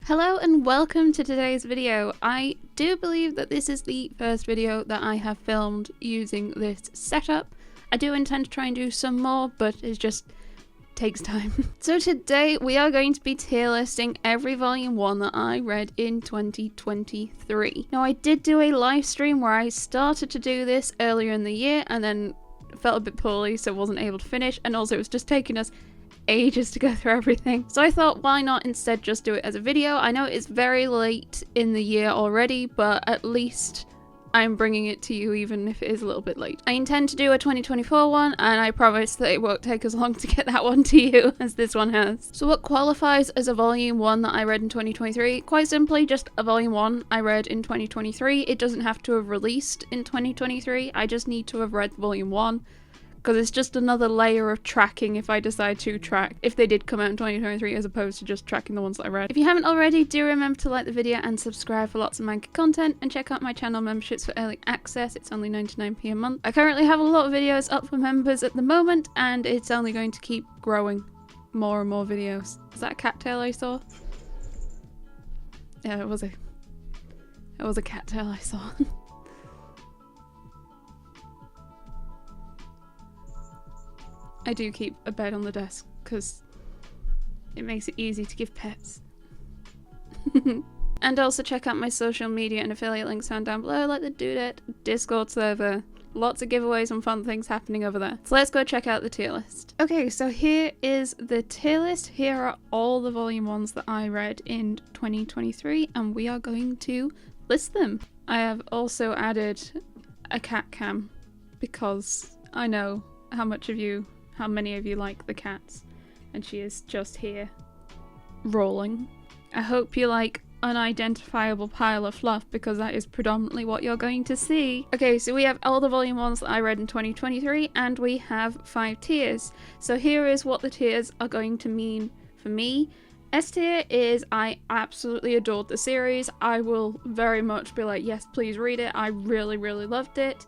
Hello and welcome to today's video. I do believe that this is the first video that I have filmed using this setup. I do intend to try and do some more, but it just takes time. So today we are going to be tier listing every volume 1 that I read in 2023. Now I did do a live stream where I started to do this earlier in the year and then felt a bit poorly so wasn't able to finish, and also it was just taking us ages to go through everything. So I thought, why not instead just do it as a video? I know it's very late in the year already, but at least I'm bringing it to you even if it is a little bit late. I intend to do a 2024 one, and I promise that it won't take as long to get that one to you as this one has. So what qualifies as a volume 1 that I read in 2023? Quite simply, just a volume 1 I read in 2023. It doesn't have to have released in 2023. I just need to have read volume 1. Because it's just another layer of tracking if I decide to track if they did come out in 2023 as opposed to just tracking the ones that I read. If you haven't already, do remember to like the video and subscribe for lots of manga content, and check out my channel memberships for early access. It's only 99p a month. I currently have a lot of videos up for members at the moment, and it's only going to keep growing. More and more videos. Is that a cattail I saw? Yeah, it was a cattail I saw. I do keep a bed on the desk because it makes it easy to give pets. And also check out my social media and affiliate links found down below, like the Dudette Discord server. Lots of giveaways and fun things happening over there. So let's go check out the tier list. Okay, so here is the tier list. Here are all the volume 1s that I read in 2023, and we are going to list them. I have also added a cat cam because I know how many of you like the cats, and she is just here rolling. I hope you like unidentifiable pile of fluff, because that is predominantly what you're going to see. Okay, so we have all the volume 1s that I read in 2023, and we have 5 tiers. So here is what the tiers are going to mean for me. S tier is I absolutely adored the series. I will very much be like, yes, please read it. I really, really loved it.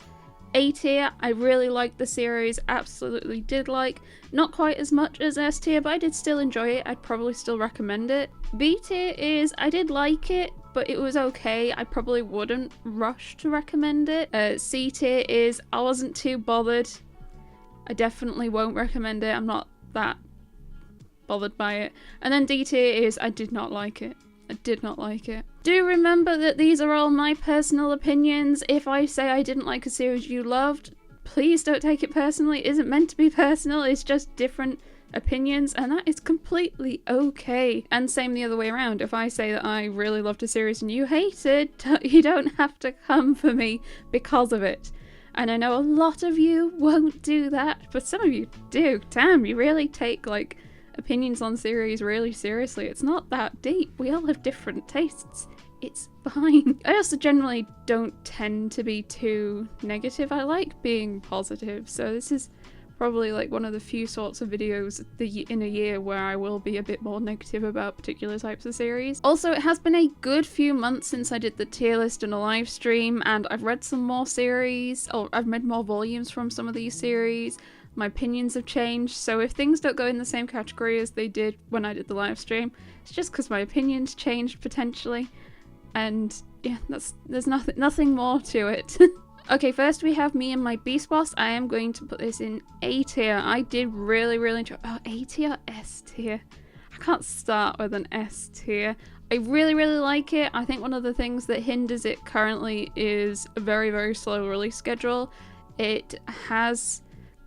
A tier, I really liked the series, absolutely did like. Not quite as much as S tier, but I did still enjoy it. I'd probably still recommend it. B tier is I did like it, but it was okay. I probably wouldn't rush to recommend it. C tier is I wasn't too bothered. I definitely won't recommend it. I'm not that bothered by it. And then D tier is I did not like it. I did not like it. Do remember that these are all my personal opinions. If I say I didn't like a series you loved, please don't take it personally. It isn't meant to be personal, it's just different opinions, and that is completely okay. And same the other way around. If I say that I really loved a series and you hate it, you don't have to come for me because of it. And I know a lot of you won't do that, but some of you do. Damn, you really take like opinions on series really seriously. It's not that deep. We all have different tastes. It's fine. I also generally don't tend to be too negative. I like being positive, so this is probably like one of the few sorts of videos in a year where I will be a bit more negative about particular types of series. Also, it has been a good few months since I did the tier list and a live stream, and I've read some more series, or I've read more volumes from some of these series. My opinions have changed, so if things don't go in the same category as they did when I did the live stream, it's just because my opinions changed potentially. And yeah, there's nothing more to it. Okay, first we have me and my Beast Boss. I am going to put this in A tier. I did really, really enjoy. Oh, A tier, S tier. I can't start with an S tier. I really, really like it. I think one of the things that hinders it currently is a very, very slow release schedule. It has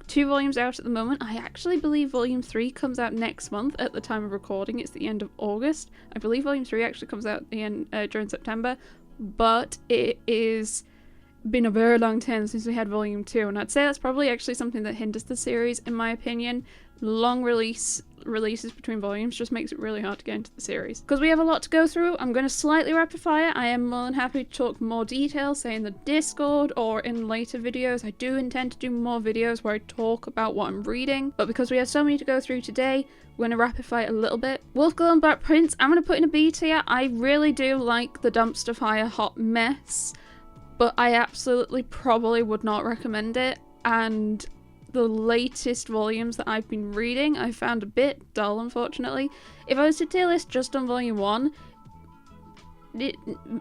2 volumes out at the moment. I actually believe volume 3 comes out next month at the time of recording. It's the end of August. I believe volume 3 actually comes out during September, but it is been a very long time since we had volume 2, and I'd say that's probably actually something that hinders the series, in my opinion. Long releases between volumes just makes it really hard to get into the series. Because we have a lot to go through, I'm going to slightly rapid fire. I am more than happy to talk more details, say in the Discord or in later videos. I do intend to do more videos where I talk about what I'm reading, but because we have so many to go through today, we're going to rapid fire a little bit. Wolf Girl and Black Prince, I'm going to put in a B tier. I really do like the dumpster fire hot mess, but I absolutely probably would not recommend it, and the latest volumes that I've been reading I found a bit dull, unfortunately. If I was to tier list just on volume 1,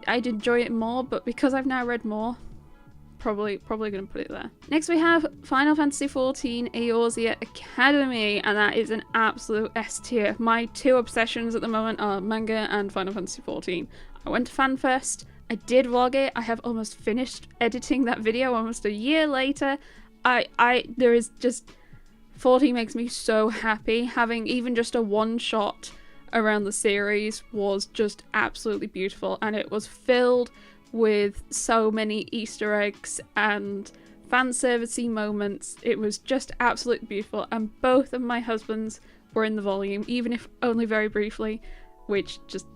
I'd enjoy it more, but because I've now read more, probably gonna put it there. Next we have Final Fantasy XIV Eorzea Academy, and that is an absolute S tier. My two obsessions at the moment are manga and Final Fantasy XIV. I went to FanFest, I did vlog it, I have almost finished editing that video almost a year later. There is just, 14 makes me so happy. Having even just a one shot around the series was just absolutely beautiful, and it was filled with so many Easter eggs and fan servicey moments. It was just absolutely beautiful, and both of my husbands were in the volume, even if only very briefly, which just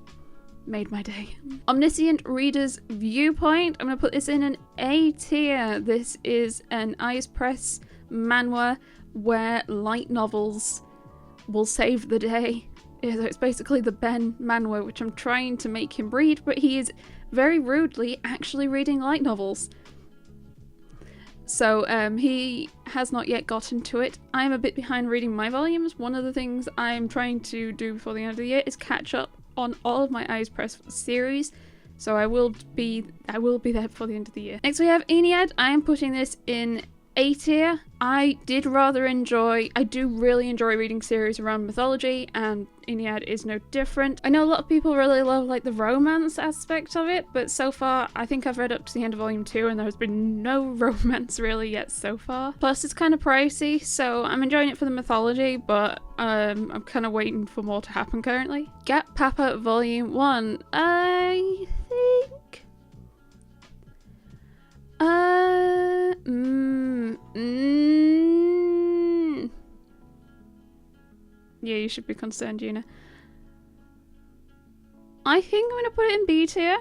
made my day. Omniscient Reader's Viewpoint. I'm gonna put this in an A tier. This is an Ice Press manhwa where light novels will save the day. It's basically the Ben manhwa, which I'm trying to make him read, but he is very rudely actually reading light novels. So he has not yet gotten to it. I'm a bit behind reading my volumes. One of the things I'm trying to do before the end of the year is catch up on all of my Eyes Press series. So I will be there before the end of the year. Next we have Ennead. I am putting this in A tier. I do really enjoy reading series around mythology, and Ennead is no different. I know a lot of people really love like the romance aspect of it, but so far I think I've read up to the end of volume 2 and there has been no romance really yet so far. Plus it's kind of pricey, so I'm enjoying it for the mythology, but I'm kind of waiting for more to happen currently. Gap Papa volume 1. I think yeah, you should be concerned, Gina. I think I'm gonna put it in B tier.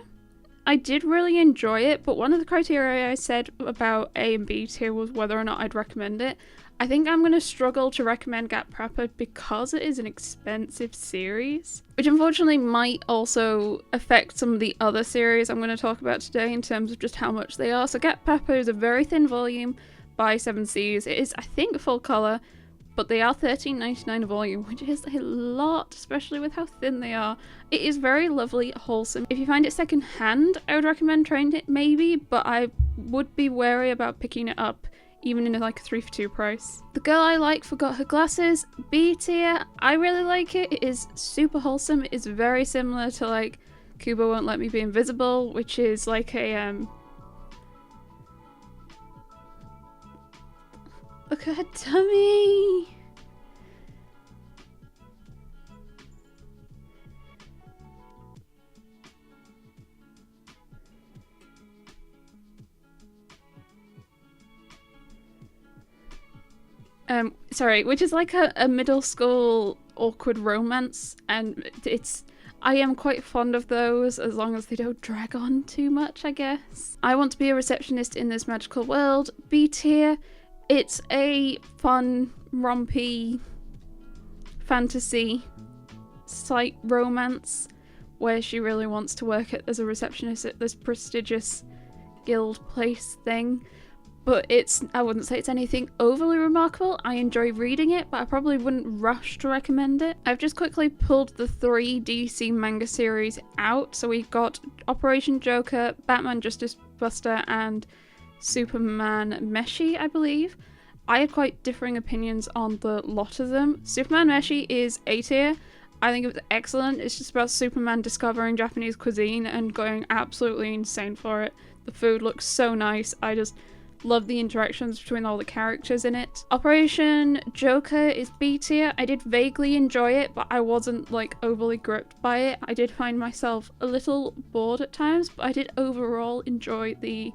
I did really enjoy it, but one of the criteria I said about A and B tier was whether or not I'd recommend it. I think I'm gonna struggle to recommend Gap Papa because it is an expensive series, which unfortunately might also affect some of the other series I'm going to talk about today in terms of just how much they are. So Gap Papa is a very thin volume by 7 Seas. It is, I think, full colour, but they are $13.99 a volume, which is a lot, especially with how thin they are. It is very lovely, wholesome. If you find it second hand, I would recommend trying it maybe, but I would be wary about picking it up even in like a 3 for 2 price. The Girl I Like Forgot Her Glasses, B tier. I really like it. It is super wholesome. It is very similar to like Kubo Won't Let Me Be Invisible, which is like a look at her tummy. Sorry, which is like a middle school awkward romance, and I am quite fond of those as long as they don't drag on too much, I guess. I Want to Be a Receptionist in This Magical World, B tier. It's a fun, rompy fantasy slight romance where she really wants to work as a receptionist at this prestigious guild place thing. But I wouldn't say it's anything overly remarkable. I enjoy reading it, but I probably wouldn't rush to recommend it. I've just quickly pulled the 3 DC manga series out. So we've got Operation Joker, Batman Justice Buster, and Superman Meshi, I believe. I had quite differing opinions on the lot of them. Superman Meshi is A tier. I think it was excellent. It's just about Superman discovering Japanese cuisine and going absolutely insane for it. The food looks so nice. I just love the interactions between all the characters in it. Operation Joker is B tier. I did vaguely enjoy it, but I wasn't like overly gripped by it. I did find myself a little bored at times, but I did overall enjoy the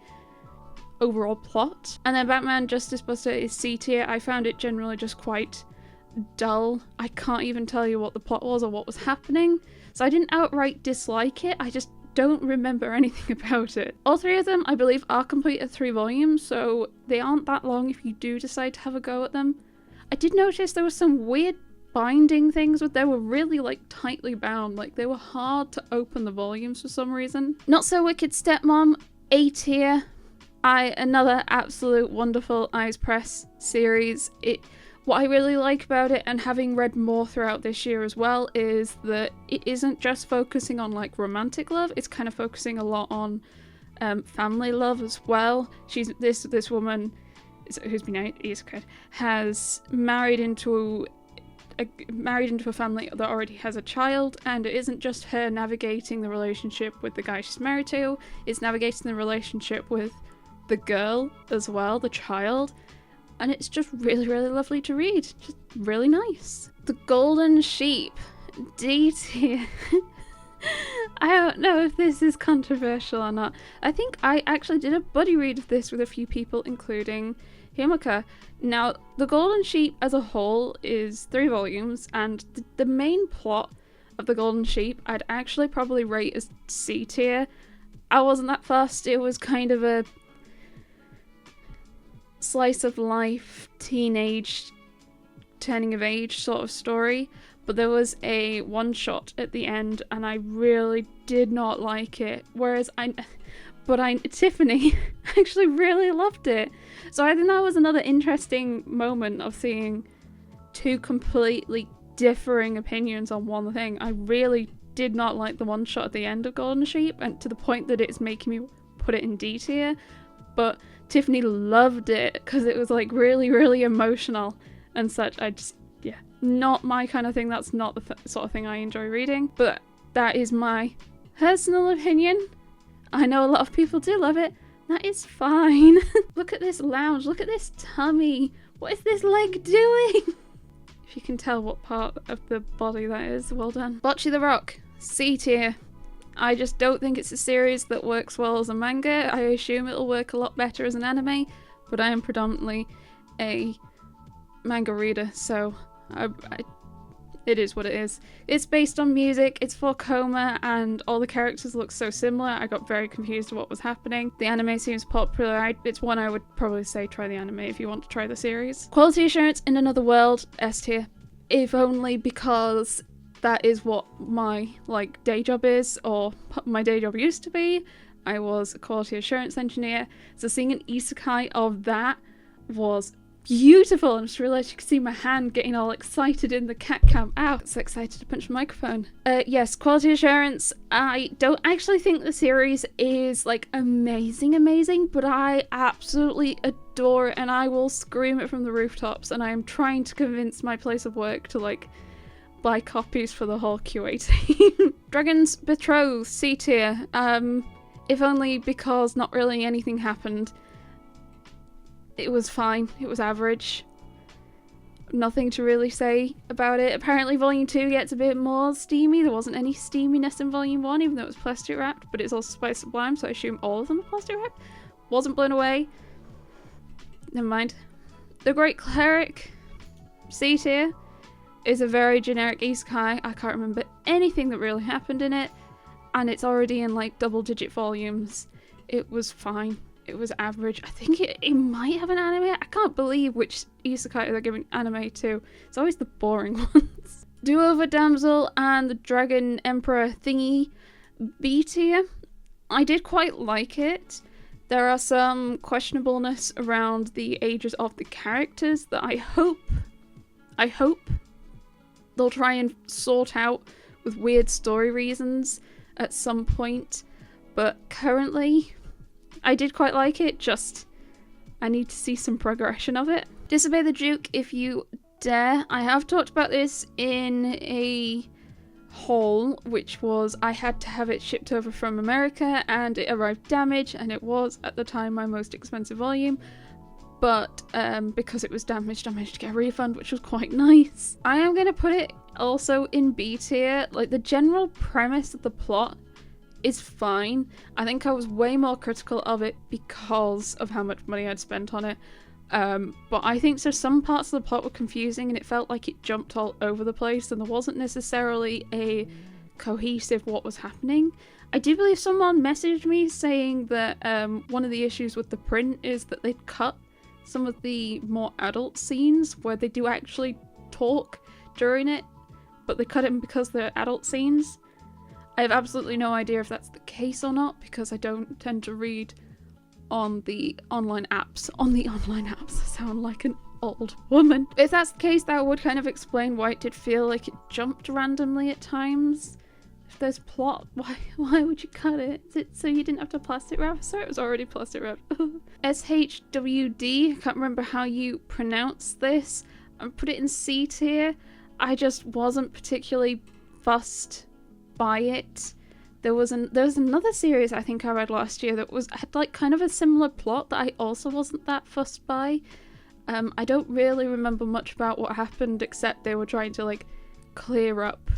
overall plot. And then Batman Justice Buster is C tier. I found it generally just quite dull. I can't even tell you what the plot was or what was happening. So I didn't outright dislike it, I just don't remember anything about it. All 3 of them, I believe, are complete at 3 volumes, so they aren't that long if you do decide to have a go at them. I did notice there was some weird binding things, but they were really like tightly bound, like they were hard to open the volumes for some reason. Not So Wicked Stepmom, A tier. Another absolute wonderful Eyes Press series. What I really like about it, and having read more throughout this year as well, is that it isn't just focusing on like romantic love, it's kind of focusing a lot on family love as well. This woman, who's been Isekai, has married into a family that already has a child, and it isn't just her navigating the relationship with the guy she's married to, it's navigating the relationship with the girl as well, the child, and it's just really, really lovely to read. Just really nice. The Golden Sheep, D tier. I don't know if this is controversial or not. I think I actually did a buddy read of this with a few people, including Himaka. Now, The Golden Sheep as a whole is 3 volumes, and the main plot of The Golden Sheep I'd actually probably rate as C tier. I wasn't that fussed. It was kind of a slice of life, teenage, turning of age sort of story. But there was a one-shot at the end, and I really did not like it. Whereas Tiffany actually really loved it. So I think that was another interesting moment of seeing 2 completely differing opinions on one thing. I really did not like the one-shot at the end of Golden Sheep, and to the point that it's making me put it in D tier. But Tiffany loved it because it was like really, really emotional and such. Yeah, not my kind of thing. That's not the sort of thing I enjoy reading, but that is my personal opinion. I know a lot of people do love it. That is fine. Look at this lounge. Look at this tummy. What is this leg doing? If you can tell what part of the body that is, well done. Bocce the Rock, C tier. I just don't think it's a series that works well as a manga. I assume it'll work a lot better as an anime, but I am predominantly a manga reader, so it is what it is. It's based on music, it's for coma, and all the characters look so similar. I got very confused with what was happening. The anime seems popular. It's one I would probably say try the anime if you want to try the series. Quality Assurance in Another World, S tier. If only because that is what my day job is, or my day job used to be. I was a quality assurance engineer, so seeing an isekai of that was beautiful. I just realised you could see my hand getting all excited in the cat cam. Ow, so excited to punch the microphone. Yes, Quality Assurance. I don't actually think the series is amazing, but I absolutely adore it, and I will scream it from the rooftops, and I am trying to convince my place of work to buy copies for the whole QA team. Dragon's Betrothed, C tier. If only because not really anything happened. It was fine. It was average. Nothing to really say about it. Apparently Volume 2 gets a bit more steamy. There wasn't any steaminess in Volume 1, even though it was plastic wrapped, but it's also by Sublime, so I assume all of them are plastic wrapped. Wasn't blown away. Never mind. The Great Cleric, C tier, is a very generic isekai. I can't remember anything that really happened in it, and it's already in double-digit volumes. It was fine. It was average. I think it might have an anime. I can't believe which isekai they're giving anime to. It's always the boring ones. Do-Over Damsel and the Dragon Emperor thingy, B tier. I did quite like it. There are some questionableness around the ages of the characters that I hope they'll try and sort out with weird story reasons at some point. But currently, I did quite like it, just I need to see some progression of it. Disobey the Duke If You Dare. I have talked about this in a haul, which was I had to have it shipped over from America and it arrived damaged, and it was at the time my most expensive volume. But because it was damaged, I managed to get a refund, which was quite nice. I am going to put it also in B tier. The general premise of the plot is fine. I think I was way more critical of it because of how much money I'd spent on it. But I think so some parts of the plot were confusing, and it felt like it jumped all over the place, and there wasn't necessarily a cohesive what was happening. I do believe someone messaged me saying that one of the issues with the print is that they'd cut some of the more adult scenes where they do actually talk during it, but they cut it because they're adult scenes. I have absolutely no idea if that's the case or not, because I don't tend to read on the online apps. I sound like an old woman. If that's the case, that would kind of explain why it did feel like it jumped randomly at times. If there's plot, why would you cut it? Is it so you didn't have to plastic wrap? Sorry, it was already plastic wrapped. SHWD, I can't remember how you pronounce this. I put it in C tier. I just wasn't particularly fussed by it. There was another series I think I read last year that had like kind of a similar plot that I also wasn't that fussed by. I don't really remember much about what happened except they were trying to like clear up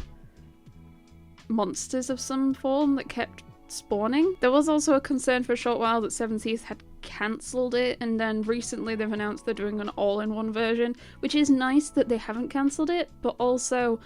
monsters of some form that kept spawning. There was also a concern for a short while that Seven Seas had cancelled it, and then recently they've announced they're doing an all-in-one version, which is nice that they haven't cancelled it, but also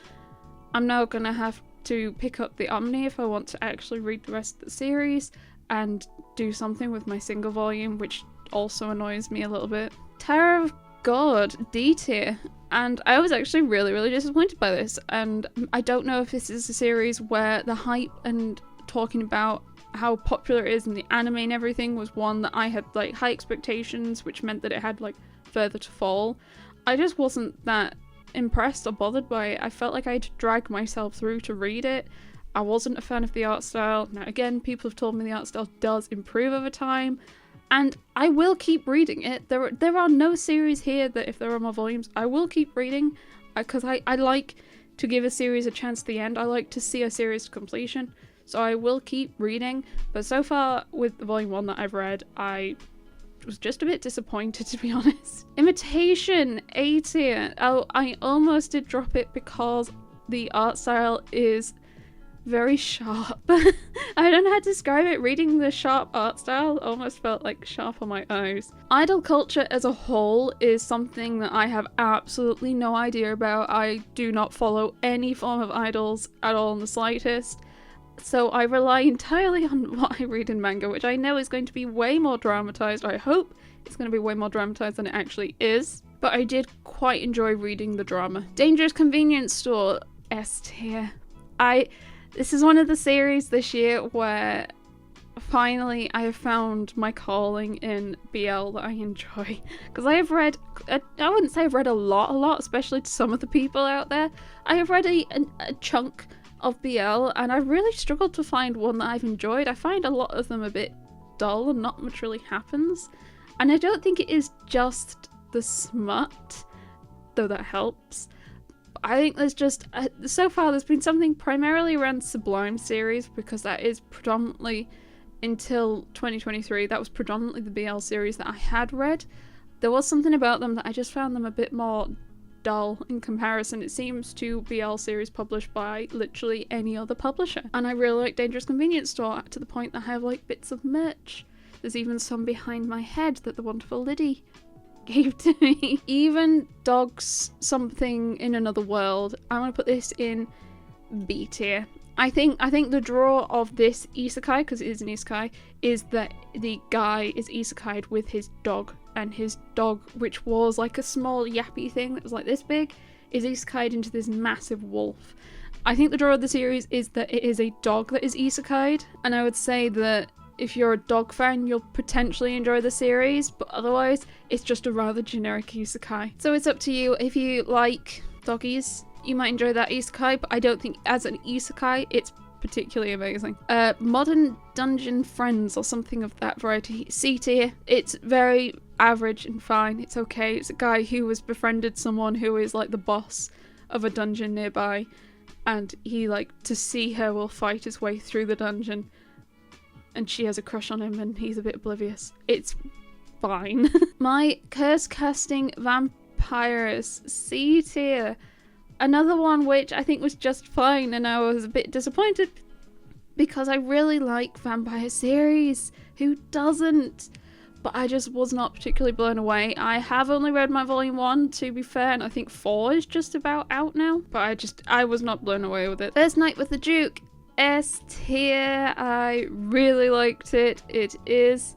I'm now gonna have to pick up the Omni if I want to actually read the rest of the series and do something with my single volume, which also annoys me a little bit. Tower of God, D tier, and I was actually really disappointed by this, and I don't know if this is a series where the hype and talking about how popular it is in the anime and everything was one that I had like high expectations, which meant that it had like further to fall. I just wasn't that impressed or bothered by it. I felt like I had to drag myself through to read it. I wasn't a fan of the art style. Now again, people have told me the art style does improve over time, and I will keep reading it. There are no series here that if there are more volumes, I will keep reading, because I like to give a series a chance at the end. I like to see a series to completion, so I will keep reading. But so far with the volume 1 that I've read, I was just a bit disappointed, to be honest. Imitation, A tier. Oh, I almost did drop it because the art style is very sharp. I don't know how to describe it. Reading the sharp art style almost felt like sharp on my eyes. Idol culture as a whole is something that I have absolutely no idea about. I do not follow any form of idols at all in the slightest. So I rely entirely on what I read in manga, which I know is going to be way more dramatized. I hope it's going to be way more dramatized than it actually is. But I did quite enjoy reading the drama. Dangerous Convenience Store, S tier. This is one of the series this year where finally I have found my calling in BL that I enjoy. Because I have read, I wouldn't say I've read a lot, especially to some of the people out there. I have read a chunk of BL, and I've really struggled to find one that I've enjoyed. I find a lot of them a bit dull and not much really happens, and I don't think it is just the smut, though that helps. I think there's just so far there's been something primarily around Sublime series, because that is predominantly, until 2023, that was predominantly the BL series that I had read. There was something about them that I just found them a bit more dull in comparison, it seems, to BL series published by literally any other publisher. And I really like Dangerous Convenience Store, to the point that I have like bits of merch. There's even some behind my head that the wonderful Liddy gave to me. Even Dogs Something in Another World, I'm gonna put this in B tier. I think the draw of this isekai, because it is an isekai, is that the guy is isekai'd with his dog, and his dog, which was like a small yappy thing that was like this big, is isekai'd into this massive wolf. I think the draw of the series is that it is a dog that is isekai'd, and I would say that if you're a dog fan, you'll potentially enjoy the series, but otherwise it's just a rather generic isekai. So it's up to you. If you like doggies, you might enjoy that isekai, but I don't think as an isekai it's particularly amazing. Modern Dungeon Friends, or something of that variety, C tier. It's very average and fine, it's okay. It's a guy who has befriended someone who is like the boss of a dungeon nearby, and he, like, to see her, will fight his way through the dungeon, and she has a crush on him and he's a bit oblivious. It's fine. My Curse Casting Vampires, C tier. Another one which I think was just fine, and I was a bit disappointed because I really like vampire series. Who doesn't? But I just was not particularly blown away. I have only read my volume 1, to be fair, and I think 4 is just about out now. But I was not blown away with it. First Night with the Duke, S tier. I really liked it. It is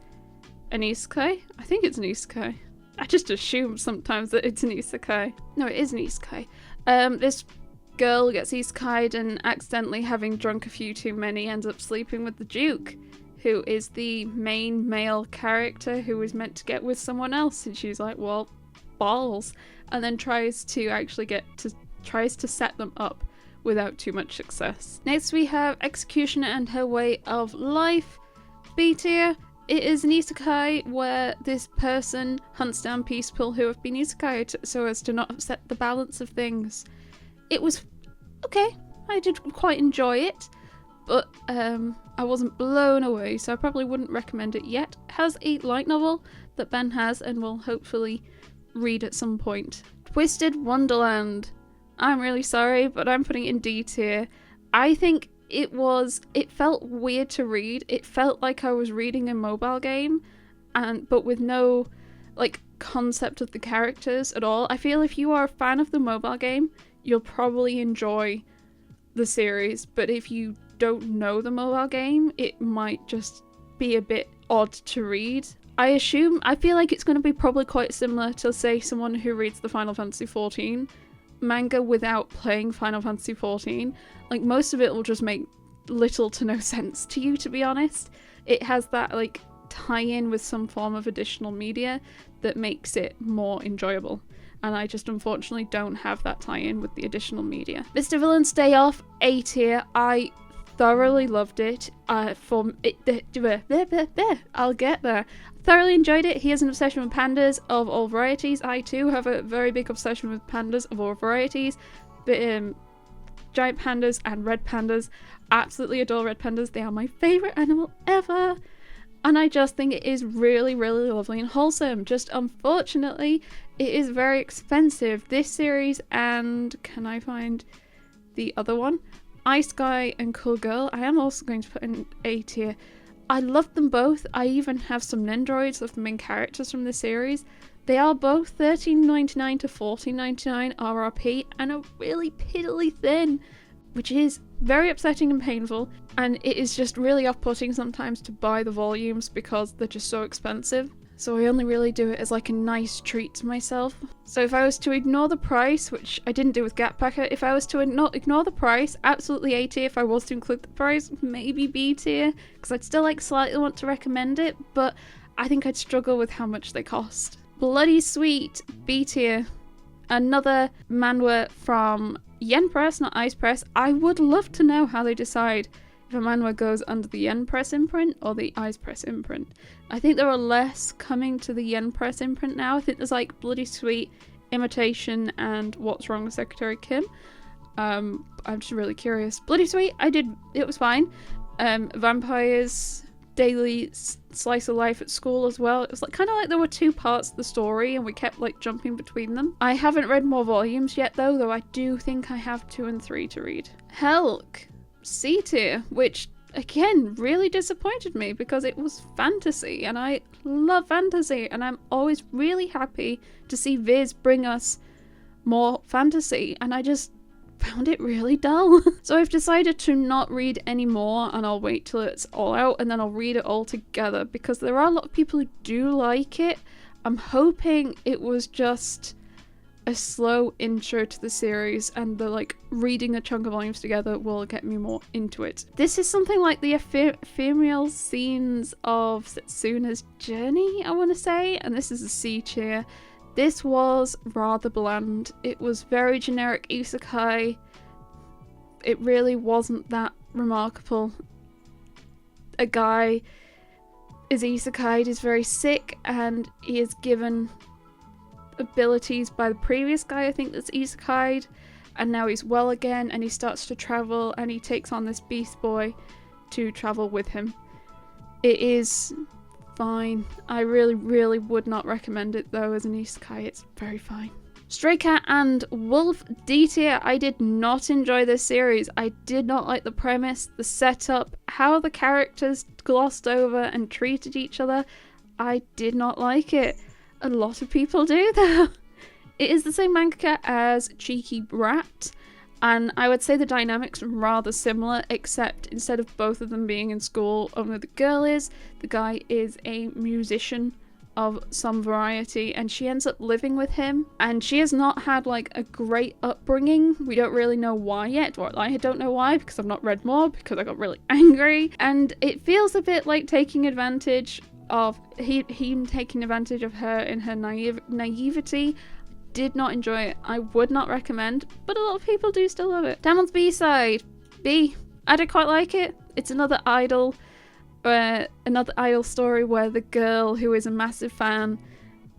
an isekai. I think it's an isekai. I just assume sometimes that it's an isekai. No, it is an isekai. This girl gets isekai'd and accidentally, having drunk a few too many, ends up sleeping with the Duke, who is the main male character who is meant to get with someone else, and she's like, well, balls and then tries to set them up without too much success. Next we have Executioner and Her Way of Life, B tier. It is an isekai where this person hunts down people who have been isekai'd so as to not upset the balance of things. It was okay, I did quite enjoy it, but I wasn't blown away, so I probably wouldn't recommend it yet. It has a light novel that Ben has and will hopefully read at some point. Twisted Wonderland. I'm really sorry, but I'm putting it in D tier. I think it felt weird to read. It felt like I was reading a mobile game, but with no like concept of the characters at all. I feel if you are a fan of the mobile game, you'll probably enjoy the series, but if you don't know the mobile game, it might just be a bit odd to read. I feel like it's going to be probably quite similar to, say, someone who reads the Final Fantasy XIV manga without playing Final Fantasy XIV. Like, most of it will just make little to no sense to you, to be honest. It has that like tie-in with some form of additional media that makes it more enjoyable, and I just unfortunately don't have that tie-in with the additional media. Mr. Villain's Day Off, A tier. I thoroughly loved it. I'll get there. Thoroughly enjoyed it. He has an obsession with pandas of all varieties. I too have a very big obsession with pandas of all varieties. Giant pandas and red pandas. Absolutely adore red pandas. They are my favourite animal ever. And I just think it is really, really lovely and wholesome. Just unfortunately, it is very expensive. This series and, can I find the other one? Isekai and Cool Girl. I am also going to put in A tier. I love them both. I even have some Nendroids of the main characters from the series. They are both $13.99 to $14.99 RRP and are really piddly thin, which is very upsetting and painful, and it is just really off-putting sometimes to buy the volumes because they're just so expensive. So I only really do it as like a nice treat to myself. So if I was to ignore the price, which I didn't do with Gatpacker, if I was to ignore the price, absolutely A tier. If I was to include the price, maybe B tier, because I'd still like slightly want to recommend it, but I think I'd struggle with how much they cost. Bloody Sweet, B tier. Another manhwa from Yen Press, not Ice Press. I would love to know how they decide if a manhwa goes under the Yen Press imprint or the Ice Press imprint. I think there are less coming to the Yen Press imprint now. I think there's like Bloody Sweet, Imitation, and What's Wrong with Secretary Kim. I'm just really curious. Bloody Sweet, it was fine. Vampires, daily slice of life at school as well. It was like kind of like there were two parts of the story and we kept like jumping between them. I haven't read more volumes yet though I do think I have 2 and 3 to read. Helk, C tier, which again really disappointed me because it was fantasy and I love fantasy and I'm always really happy to see Viz bring us more fantasy, and I just found it really dull. So I've decided to not read any more and I'll wait till it's all out and then I'll read it all together because there are a lot of people who do like it. I'm hoping it was just a slow intro to the series and the like reading a chunk of volumes together will get me more into it. This is something like the ephemeral scenes of Setsuna's journey, I want to say, and this is a C tier. This was rather bland. It was very generic isekai. It really wasn't that remarkable. A guy is isekai'd, is very sick, and he is given abilities by the previous guy, I think, that's isekai'd, and now he's well again, and he starts to travel, and he takes on this beast boy to travel with him. It is fine. I really, really would not recommend it though as an isekai. It's very fine. Stray Cat and Wolf, D tier. I did not enjoy this series. I did not like the premise, the setup, how the characters glossed over and treated each other. I did not like it. A lot of people do though. It is the same mangaka as Cheeky Brat, and I would say the dynamics are rather similar, except instead of both of them being in school, only the girl is. The guy is a musician of some variety, and she ends up living with him, and she has not had like a great upbringing. We don't really know why yet, or I don't know why because I've not read more because I got really angry, and it feels a bit like taking advantage of him taking advantage of her in her naivety. Did not enjoy it. I would not recommend, but a lot of people do still love it. Damon's B-side. B. I did quite like it. It's another idol story where the girl who is a massive fan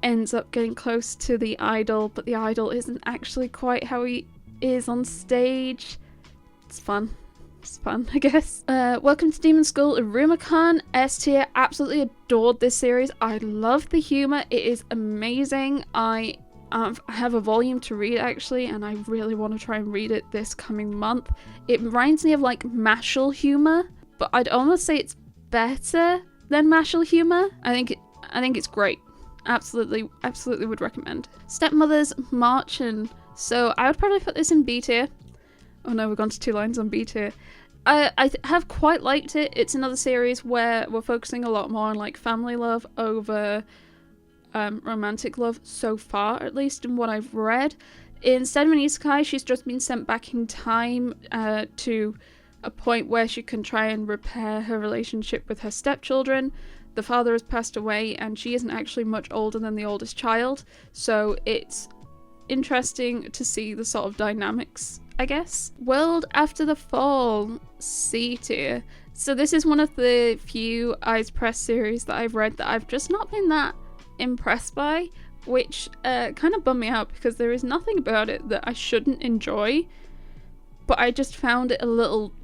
ends up getting close to the idol, but the idol isn't actually quite how he is on stage. It's fun. It's fun, I guess. Welcome to Demon School, Iruma-kan, S tier. Absolutely adored this series. I love the humor. It is amazing. I have a volume to read actually, and I really want to try and read it this coming month. It reminds me of like Mashal humor, but I'd almost say it's better than Mashal humor. I think it's great. Absolutely would recommend. Stepmother's Marchen. So I would probably put this in B tier. Oh no, we've gone to 2 lines on B tier. I have quite liked it. It's another series where we're focusing a lot more on like family love over romantic love so far, at least in what I've read. Instead of an isekai, she's just been sent back in time to a point where she can try and repair her relationship with her stepchildren. The father has passed away and she isn't actually much older than the oldest child, so it's interesting to see the sort of dynamics, I guess. World After the Fall, C tier. So this is one of the few Eyes Press series that I've read that I've just not been that impressed by, which kind of bummed me out because there is nothing about it that I shouldn't enjoy, but I just found it a little...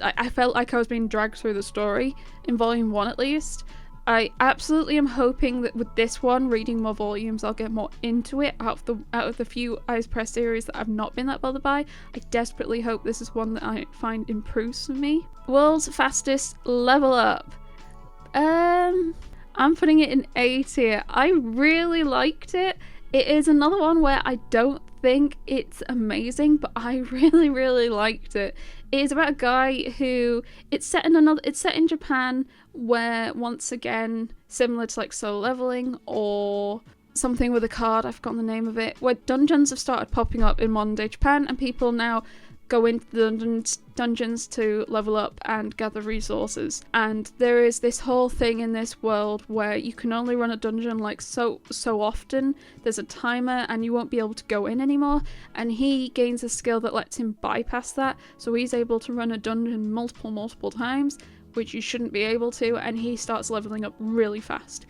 I felt like I was being dragged through the story in volume 1 at least. I absolutely am hoping that with this one, reading more volumes, I'll get more into it. Out of the few Eyes Press series that I've not been that bothered by, I desperately hope this is one that I find improves for me. World's Fastest Level Up. I'm putting it in A tier. I really liked it. It is another one where I don't think it's amazing, but I really, really liked it. It is about a guy who it's set in Japan, where once again, similar to like Solo Leveling or something with a card, I've forgotten the name of it, where dungeons have started popping up in modern day Japan and people now go into the dungeons to level up and gather resources. And there is this whole thing in this world where you can only run a dungeon like so often. There's a timer and you won't be able to go in anymore, and he gains a skill that lets him bypass that, so he's able to run a dungeon multiple times, which you shouldn't be able to, and he starts leveling up really fast.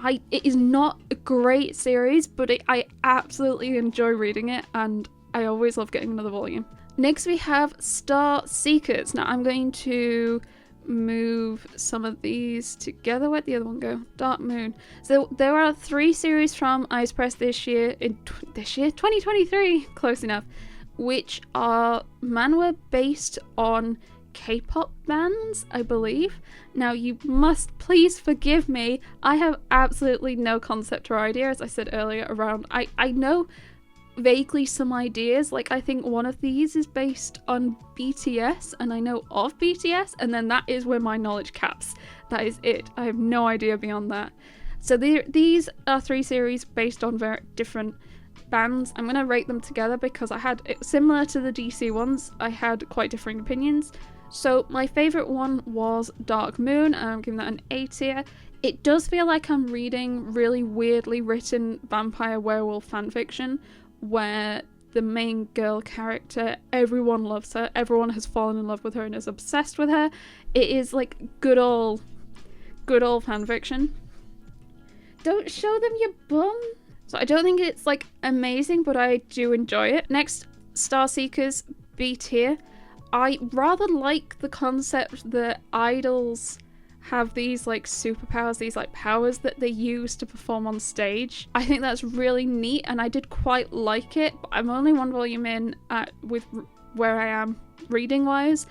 It is not a great series, but I absolutely enjoy reading it, and I always love getting another volume. Next we have Star Seekers. Now I'm going to move some of these together. Where'd the other one go? Dark Moon. So there are 3 series from Eyes Press this year, 2023, close enough, which are manhwa based on K-pop bands, I believe. Now you must please forgive me. I have absolutely no concept or idea, as I said earlier, around... I know vaguely some ideas, like I think one of these is based on BTS, and I know of BTS, and then that is where my knowledge caps. That is it. I have no idea beyond that. So these are 3 series based on very different bands. I'm going to rate them together because I had, similar to the DC ones, I had quite differing opinions. So my favourite one was Dark Moon, and I'm giving that an A tier. It does feel like I'm reading really weirdly written vampire werewolf fanfiction, where the main girl character, everyone loves her, everyone has fallen in love with her and is obsessed with her. It is like good old fanfiction. Don't show them your bum. So I don't think it's like amazing, but I do enjoy it. Next, Star Seekers, B tier. I rather like the concept that idols have these like superpowers, these like powers that they use to perform on stage. I think that's really neat, and I did quite like it, but I'm only 1 volume in with where I am reading wise,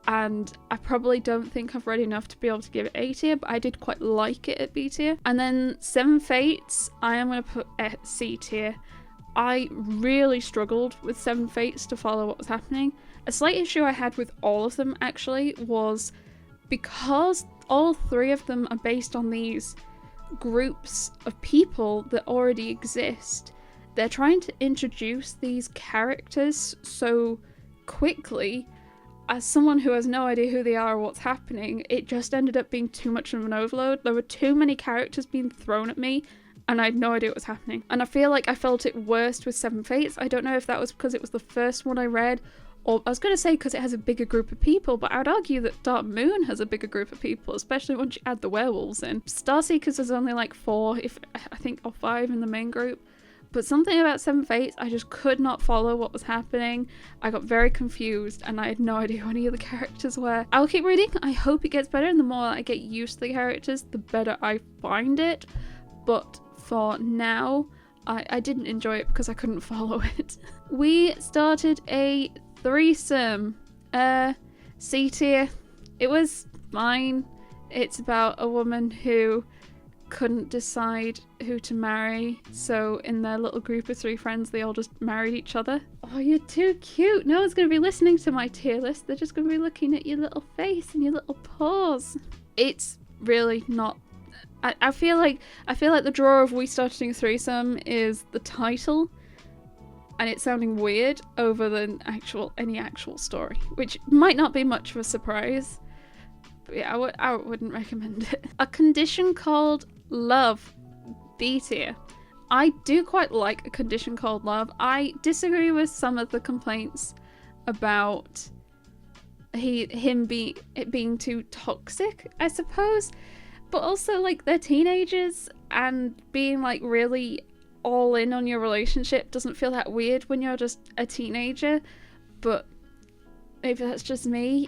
and I probably don't think I've read enough to be able to give it A tier, but I did quite like it at B tier. And then 7 Fates, I am going to put at C tier. I really struggled with 7 Fates to follow what was happening. A slight issue I had with all of them actually was because all 3 of them are based on these groups of people that already exist. They're trying to introduce these characters so quickly. as someone who has no idea who they are or what's happening, it just ended up being too much of an overload. There were too many characters being thrown at me, and I had no idea what was happening. And I feel like I felt it worst with Seven Fates. I don't know if that was because it was the first one I read, or I was going to say because it has a bigger group of people, but I would argue that Dark Moon has a bigger group of people, especially once you add the werewolves in. Starseekers is only like 4, I think, or 5 in the main group. But something about Seven Fates, I just could not follow what was happening. I got very confused and I had no idea who any of the characters were. I'll keep reading. I hope it gets better, and the more I get used to the characters, the better I find it. But for now, I didn't enjoy it because I couldn't follow it. We started a threesome. C tier. It was fine. It's about a woman who couldn't decide who to marry, so in their little group of 3 friends they all just married each other. Oh, you're too cute. No one's going to be listening to my tier list. They're just going to be looking at your little face and your little paws. It's really not. I feel like the draw of we starting a threesome is the title and it's sounding weird over than any actual story, which might not be much of a surprise. But yeah, I wouldn't recommend it. A condition called love, B tier. I do quite like a condition called love. I disagree with some of the complaints about him being too toxic, I suppose. But also, like, they're teenagers, and being like really all in on your relationship doesn't feel that weird when you're just a teenager. But maybe that's just me.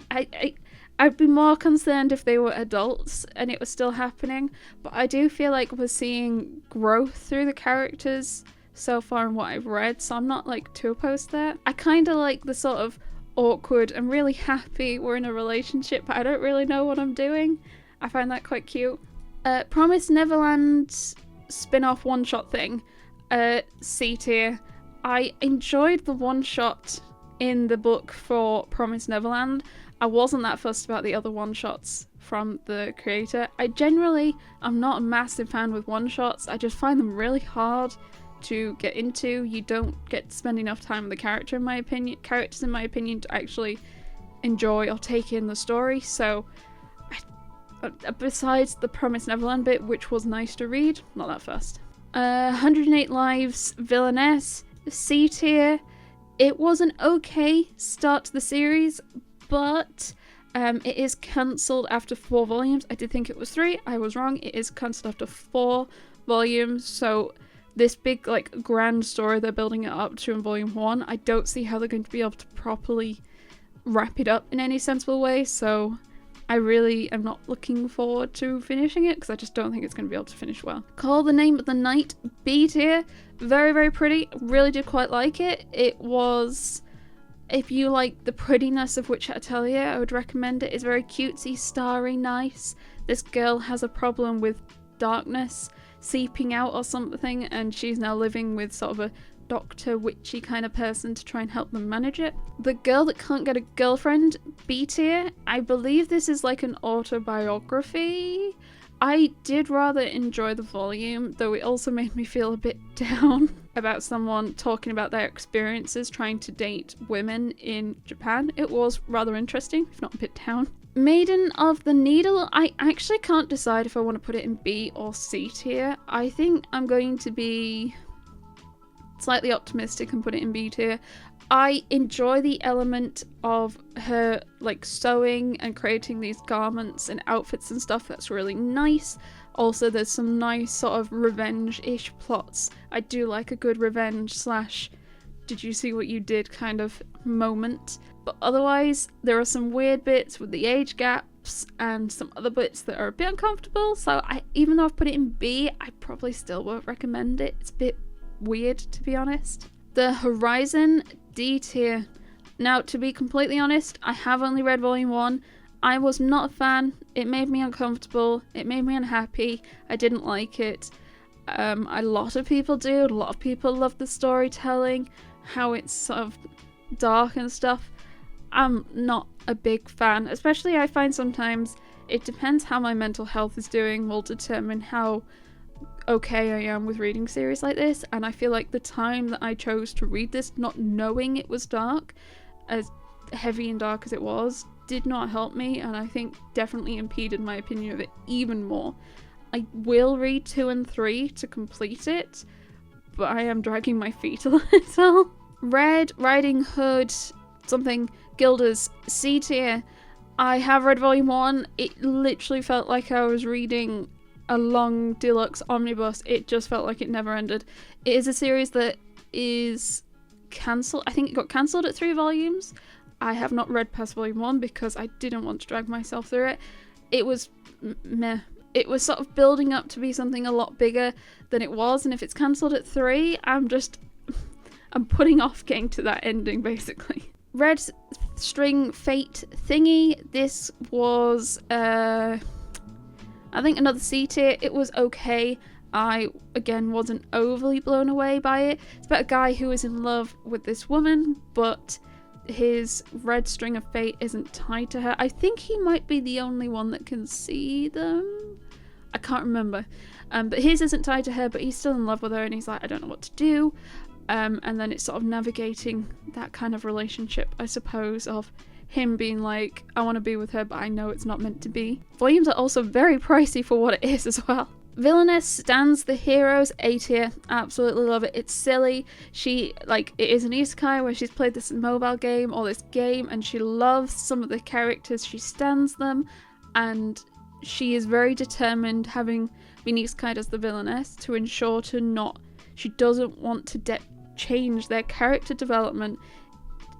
I'd be more concerned if they were adults and it was still happening, but I do feel like we're seeing growth through the characters so far in what I've read, so I'm not like too opposed to that. I kind of like the sort of awkward, I'm really happy we're in a relationship but I don't really know what I'm doing. I find that quite cute. Promised Neverland spin-off one-shot thing, C tier. I enjoyed the one-shot in the book for Promised Neverland. I wasn't that fussed about the other one-shots from the creator. I'm not a massive fan with one-shots. I just find them really hard to get into. You don't get to spend enough time with the characters in my opinion to actually enjoy or take in the story. So besides the Promised Neverland bit, which was nice to read, not that fussed. 108 Lives Villainess, C tier. It was an okay start to the series, but it is cancelled after 4 volumes. I did think it was 3. I was wrong. It is cancelled after 4 volumes. So this big, like, grand story they're building it up to in volume 1, I don't see how they're going to be able to properly wrap it up in any sensible way. So I really am not looking forward to finishing it because I just don't think it's going to be able to finish well. Call the Name of the Night, B tier. Very, very pretty. Really did quite like it. It was, if you like the prettiness of Witch Atelier, I would recommend it. It's very cutesy, starry, nice. This girl has a problem with darkness seeping out or something, and she's now living with sort of a doctor witchy kind of person to try and help them manage it. The Girl That Can't Get a Girlfriend, B tier. I believe this is like an autobiography. I did rather enjoy the volume, though it also made me feel a bit down about someone talking about their experiences trying to date women in Japan. It was rather interesting, if not a bit down. Maiden of the Needle, I actually can't decide if I want to put it in B or C tier. I think I'm going to be slightly optimistic and put it in B tier. I enjoy the element of her like sewing and creating these garments and outfits and stuff. That's really nice. Also, there's some nice sort of revenge-ish plots. I do like a good revenge slash did you see what you did kind of moment. But otherwise, there are some weird bits with the age gaps and some other bits that are a bit uncomfortable. So even though I've put it in B, I probably still won't recommend it. It's a bit weird, to be honest. The Horizon, D tier. Now, to be completely honest, I have only read volume 1. I was not a fan. It made me uncomfortable. It made me unhappy. I didn't like it. A lot of people do. A lot of people love the storytelling, how it's sort of dark and stuff. I'm not a big fan, especially I find sometimes it depends how my mental health is doing will determine how okay I am with reading series like this. And I feel like the time that I chose to read this, not knowing it was dark, heavy and dark as it was, did not help me, and I think definitely impeded my opinion of it even more. I will read 2 and 3 to complete it, but I am dragging my feet a little. Red Riding Hood something Gilda's C tier. I have read volume 1. It literally felt like I was reading a long deluxe omnibus. It just felt like it never ended. It is a series that is cancelled. I think it got cancelled at 3 volumes. I have not read past volume 1 because I didn't want to drag myself through it. It was meh. It was sort of building up to be something a lot bigger than it was, and if it's cancelled at 3, I'm putting off getting to that ending, basically. Red String Fate Thingy. This was, I think another C tier. It was okay. I, again, wasn't overly blown away by it. It's about a guy who is in love with this woman, but his red string of fate isn't tied to her. I think he might be the only one that can see them. I can't remember. But his isn't tied to her, but he's still in love with her, and he's like, I don't know what to do. And then it's sort of navigating that kind of relationship, I suppose, of him being like, I want to be with her, but I know it's not meant to be. Volumes are also very pricey for what it is as well. Villainess stands the heroes, A tier. Absolutely love it. It's silly. It is an isekai where she's played this mobile game or this game, and she loves some of the characters. She stands them, and she is very determined, having been isekai'd as the villainess, to ensure she doesn't want to change their character development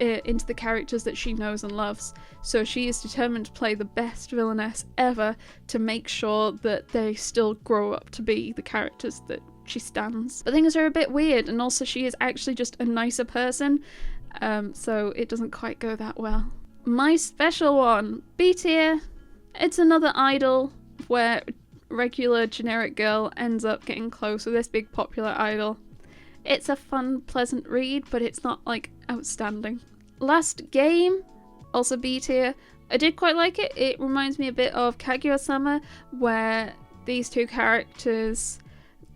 into the characters that she knows and loves. So she is determined to play the best villainess ever to make sure that they still grow up to be the characters that she stands. But things are a bit weird, and also she is actually just a nicer person, so it doesn't quite go that well. My special one, B tier. It's another idol where regular generic girl ends up getting close with this big popular idol. It's a fun, pleasant read, but it's not like outstanding. Last Game, also B tier. I did quite like it. It reminds me a bit of Kaguya-sama, where these two characters,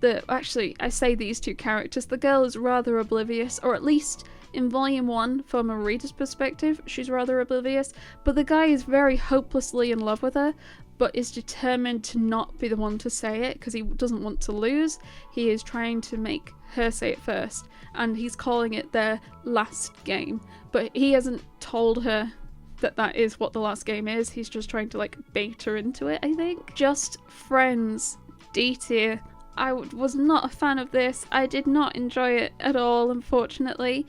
I say these two characters, the girl is rather oblivious, or at least in volume 1, from a reader's perspective, she's rather oblivious, but the guy is very hopelessly in love with her, but is determined to not be the one to say it because he doesn't want to lose. He is trying to make her say it first, and he's calling it their last game, but he hasn't told her that is what the last game is. He's just trying to bait her into it, I think. Just Friends, D tier. I was not a fan of this. I did not enjoy it at all, unfortunately.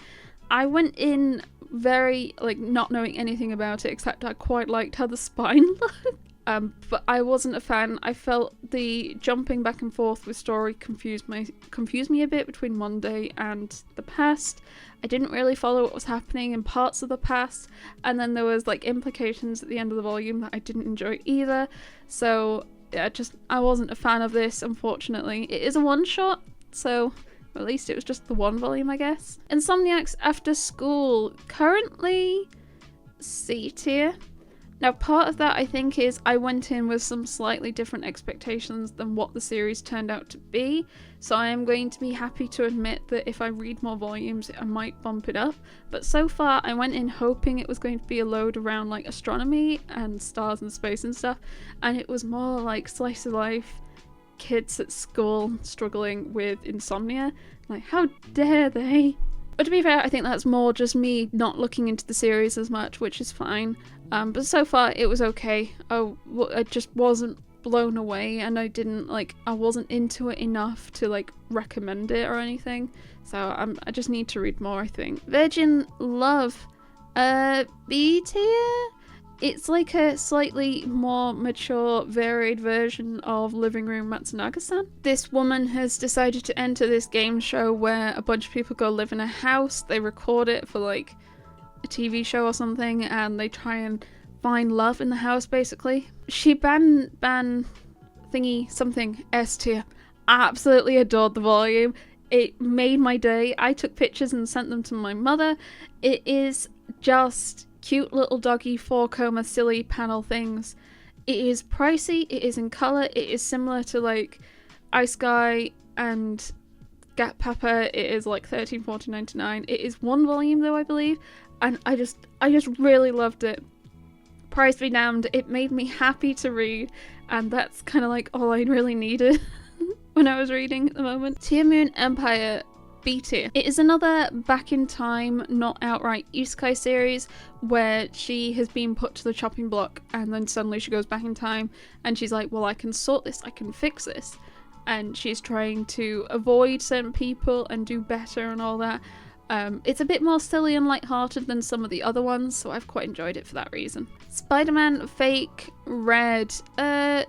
I went in very not knowing anything about it, except I quite liked how the spine looked. But I wasn't a fan. I felt the jumping back and forth with story confused me a bit between Monday and the past. I didn't really follow what was happening in parts of the past, and then there was implications at the end of the volume that I didn't enjoy either. So yeah, I wasn't a fan of this, unfortunately. It is a one-shot, so at least it was just the 1 volume, I guess. Insomniacs After School, currently C tier. Now, part of that, I think, is I went in with some slightly different expectations than what the series turned out to be, so I am going to be happy to admit that if I read more volumes, I might bump it up. But so far, I went in hoping it was going to be a load around astronomy and stars and space and stuff, and it was more slice of life, kids at school struggling with insomnia. How dare they? But to be fair, I think that's more just me not looking into the series as much, which is fine. But so far it was okay. I just wasn't blown away, and I wasn't into it enough to recommend it or anything. So I just need to read more, I think. Virgin Love, B tier. It's a slightly more mature, varied version of Living Room Matsunaga-san. This woman has decided to enter this game show where a bunch of people go live in a house. They record it for a TV show or something, and they try and find love in the house, basically. She ban thingy something S tier. I absolutely adored the volume. It made my day. I took pictures and sent them to my mother. It is just cute little doggy 4-coma silly panel things. It is pricey, it is in colour, it is similar to Isekai and Gat Papa. It is $13.49.99. It is 1 volume though, I believe, and I just really loved it. Price be damned, it made me happy to read, and that's kind of like all I really needed when I was reading at the moment. Tear Moon Empire B tier. It is another back in time, not outright isekai series where she has been put to the chopping block and then suddenly she goes back in time and she's like, well, I can sort this, I can fix this. And she's trying to avoid certain people and do better and all that. It's a bit more silly and lighthearted than some of the other ones, so I've quite enjoyed it for that reason. Spider-Man Fake Red,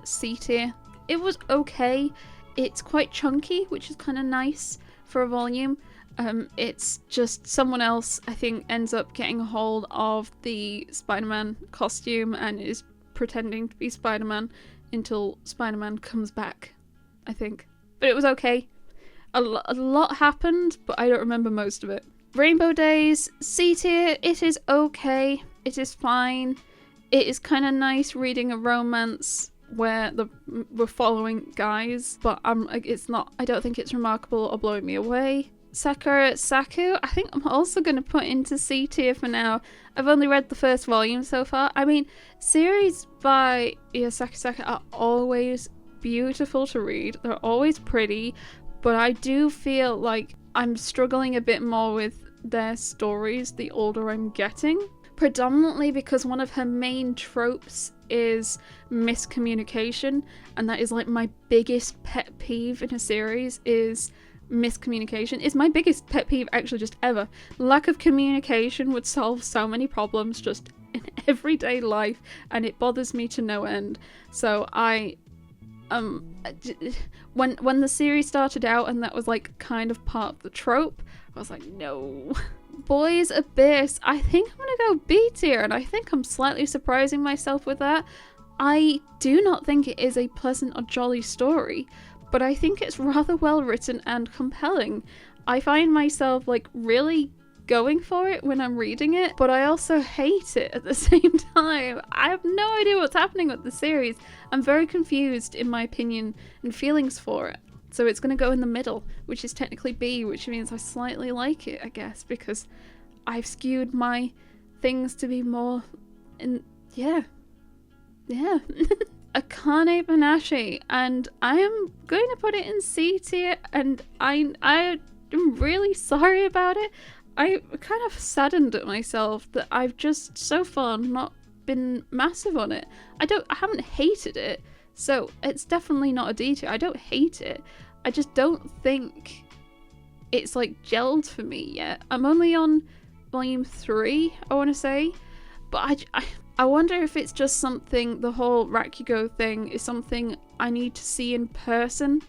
C tier. It was okay. It's quite chunky, which is kind of nice for a volume. It's just someone else, I think, ends up getting a hold of the Spider-Man costume and is pretending to be Spider-Man until Spider-Man comes back, I think. But it was okay. A lot happened, but I don't remember most of it. Rainbow Days, C tier. It is okay. It is fine. It is kind of nice reading a romance where we're following guys, but it's not, I don't think it's remarkable or blowing me away. Sakura Saku, I think I'm also going to put into C tier for now. I've only read the first volume so far. I mean, series by Sakura Saku are always beautiful to read. They're always pretty, but I do feel like I'm struggling a bit more with their stories the older I'm getting. Predominantly because one of her main tropes is miscommunication, and that is like my biggest pet peeve in a series is miscommunication. It's my biggest pet peeve actually just ever. Lack of communication would solve so many problems just in everyday life, and it bothers me to no end. So when the series started out and that was like kind of part of the trope, I was like, no. Boys Abyss, I think I'm gonna go B tier, and I think I'm slightly surprising myself with that. I do not think it is a pleasant or jolly story, but I think it's rather well written and compelling. I find myself like really going for it when I'm reading it, but I also hate it at the same time. I have no idea what's happening with the series. I'm very confused in my opinion and feelings for it. So it's going to go in the middle, which is technically B, which means I slightly like it, I guess, because I've skewed my things to be more in, yeah. Akane Banashi, and I am going to put it in C tier, and I am really sorry about it. I'm kind of saddened at myself that I've just so far not been massive on it. I haven't hated it, so it's definitely not a D tier. I don't hate it. I just don't think it's like gelled for me yet. I'm only on volume 3, I want to say, but I wonder if it's just something, the whole Rakugo thing is something I need to see in person,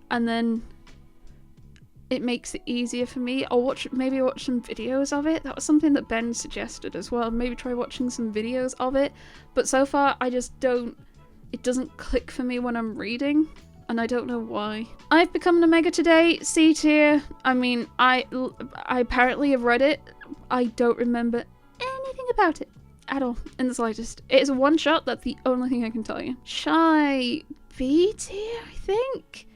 and then it makes it easier for me. I'll maybe watch some videos of it. That was something that Ben suggested as well. Maybe try watching some videos of it. But so far, I just don't, it doesn't click for me when I'm reading, and I don't know why. I've become an Omega today, C tier. I mean, I apparently have read it. I don't remember anything about it at all, in the slightest. It is a one shot, that's the only thing I can tell you. Shy B tier, I think.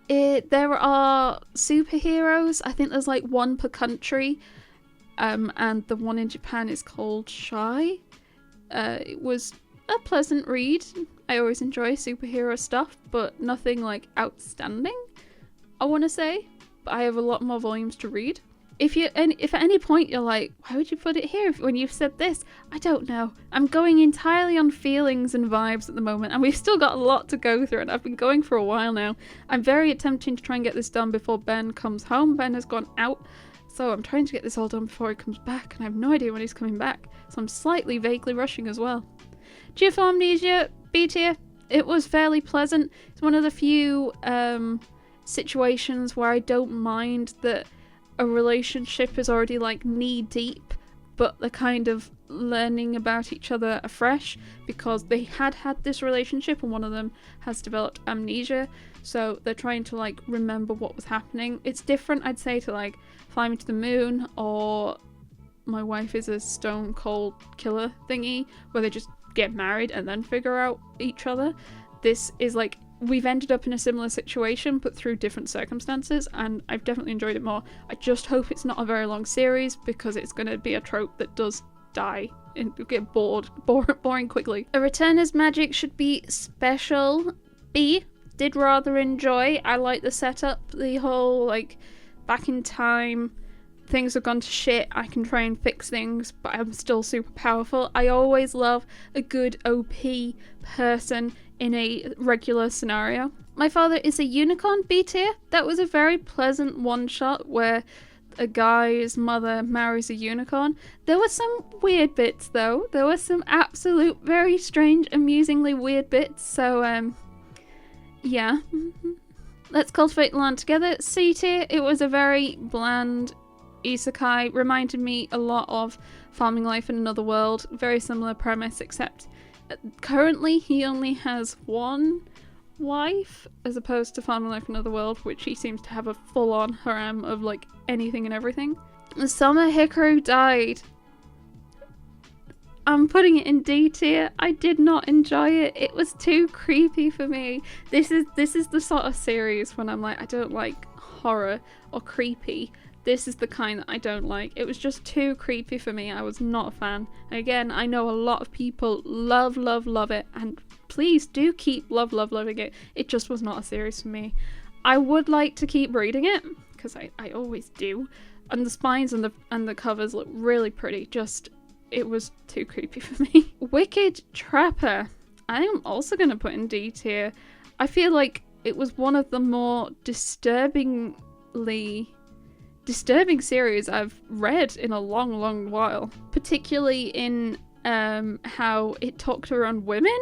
There are superheroes. I think there's like one per country, and the one in Japan is called Shy. It was a pleasant read. I always enjoy superhero stuff, but nothing like outstanding, I want to say. But I have a lot more volumes to read. If at any point you're like, why would you put it here when you've said this? I don't know. I'm going entirely on feelings and vibes at the moment, and we've still got a lot to go through, and I've been going for a while now. I'm very attempting to try and get this done before Ben comes home. Ben has gone out, so I'm trying to get this all done before he comes back, and I have no idea when he's coming back, so I'm slightly vaguely rushing as well. GFO Amnesia, B tier. It was fairly pleasant. It's one of the few situations where I don't mind that a relationship is already like knee deep, but they're kind of learning about each other afresh because they had this relationship and one of them has developed amnesia, so they're trying to like remember what was happening. It's different, I'd say, to like Fly Me to the Moon or My Wife is a Stone Cold Killer thingy, where they just get married and then figure out each other. This is like we've ended up in a similar situation but through different circumstances, and I've definitely enjoyed it more. I just hope it's not a very long series, because it's going to be a trope that does die and get boring quickly. A returner's magic should be special. B, did rather enjoy. I like the setup, the whole like back in time, things have gone to shit, I can try and fix things, but I'm still super powerful. I always love a good OP person in a regular scenario. My Father is a Unicorn, B tier. That was a very pleasant one shot where a guy's mother marries a unicorn. There were some weird bits though. There were some absolute very strange, amusingly weird bits. So yeah. Let's cultivate land together. C tier. It was a very bland Isekai. Reminded me a lot of Farming Life in Another World. Very similar premise, except currently he only has one wife as opposed to Farming Life in Another World, which he seems to have a full-on harem of like anything and everything. Summer Hikaru died. I'm putting it in D tier. I did not enjoy it. It was too creepy for me. This is the sort of series when I'm like, I don't like horror or creepy. This is the kind that I don't like. It was just too creepy for me. I was not a fan. Again, I know a lot of people love it, and please do keep loving it. It just was not a series for me. I would like to keep reading it, because I always do. And the spines and the covers look really pretty. Just, it was too creepy for me. Wicked Trapper. I am also going to put in D tier. I feel like it was one of the more disturbing series I've read in a long while, particularly in how it talked around women.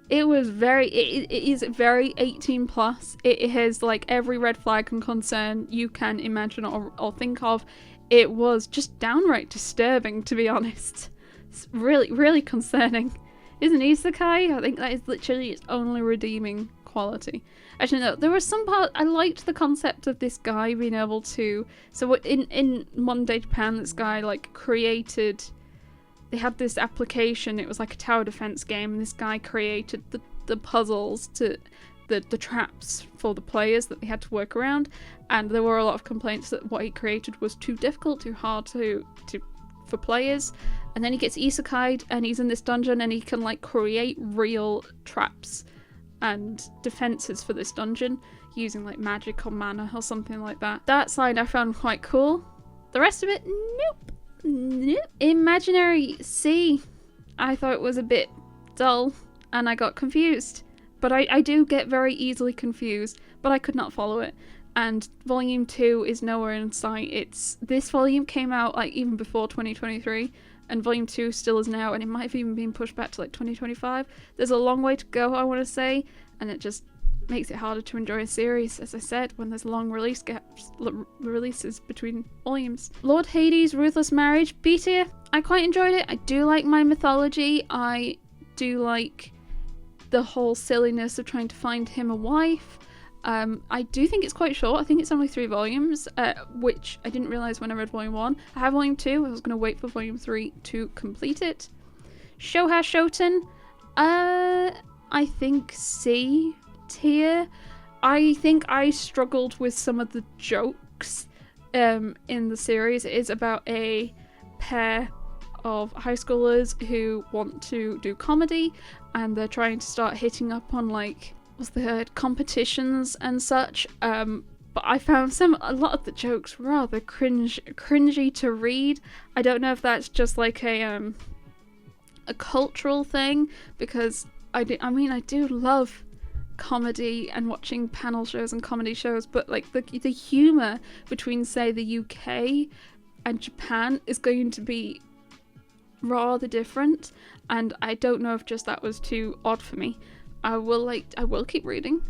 It was very, it is very 18 plus. It has like every red flag and concern you can imagine or think of. It was just downright disturbing, to be honest. It's really concerning. Isn't Isekai? I think that is literally its only redeeming quality. Actually no, there was some part, I liked the concept of this guy being able to, so in modern day Japan, this guy like created, they had this application, it was like a tower defense game, and this guy created the puzzles to the traps for the players that they had to work around, and there were a lot of complaints that what he created was too difficult, too hard for players. And then he gets isekai'd and he's in this dungeon and he can like create real traps and defenses for this dungeon using like magic or mana or something like that. That side I found quite cool. The rest of it, nope. Imaginary C, I thought it was a bit dull and I got confused. But I do get very easily confused, but I could not follow it. And volume 2 is nowhere in sight. This volume came out like even before 2023, and volume 2 still is now, and it might have even been pushed back to like 2025. There's a long way to go, I want to say, and it just makes it harder to enjoy a series, as I said, when there's long releases between volumes. Lord Hades' Ruthless Marriage, B tier. I quite enjoyed it. I do like my mythology. I do like the whole silliness of trying to find him a wife. I do think it's quite short. I think it's only 3 volumes, which I didn't realise when I read volume 1. I have volume 2. I was going to wait for volume 3 to complete it. Shoha Shoten. I think C tier. I think I struggled with some of the jokes in the series. It is about a pair of high schoolers who want to do comedy, and they're trying to start hitting up on like, what's the word, competitions and such. But I found a lot of the jokes rather cringy to read. I don't know if that's just like a cultural thing, because I do love comedy and watching panel shows and comedy shows, but like the humor between say the UK and Japan is going to be rather different, and I don't know if just that was too odd for me. I will keep reading.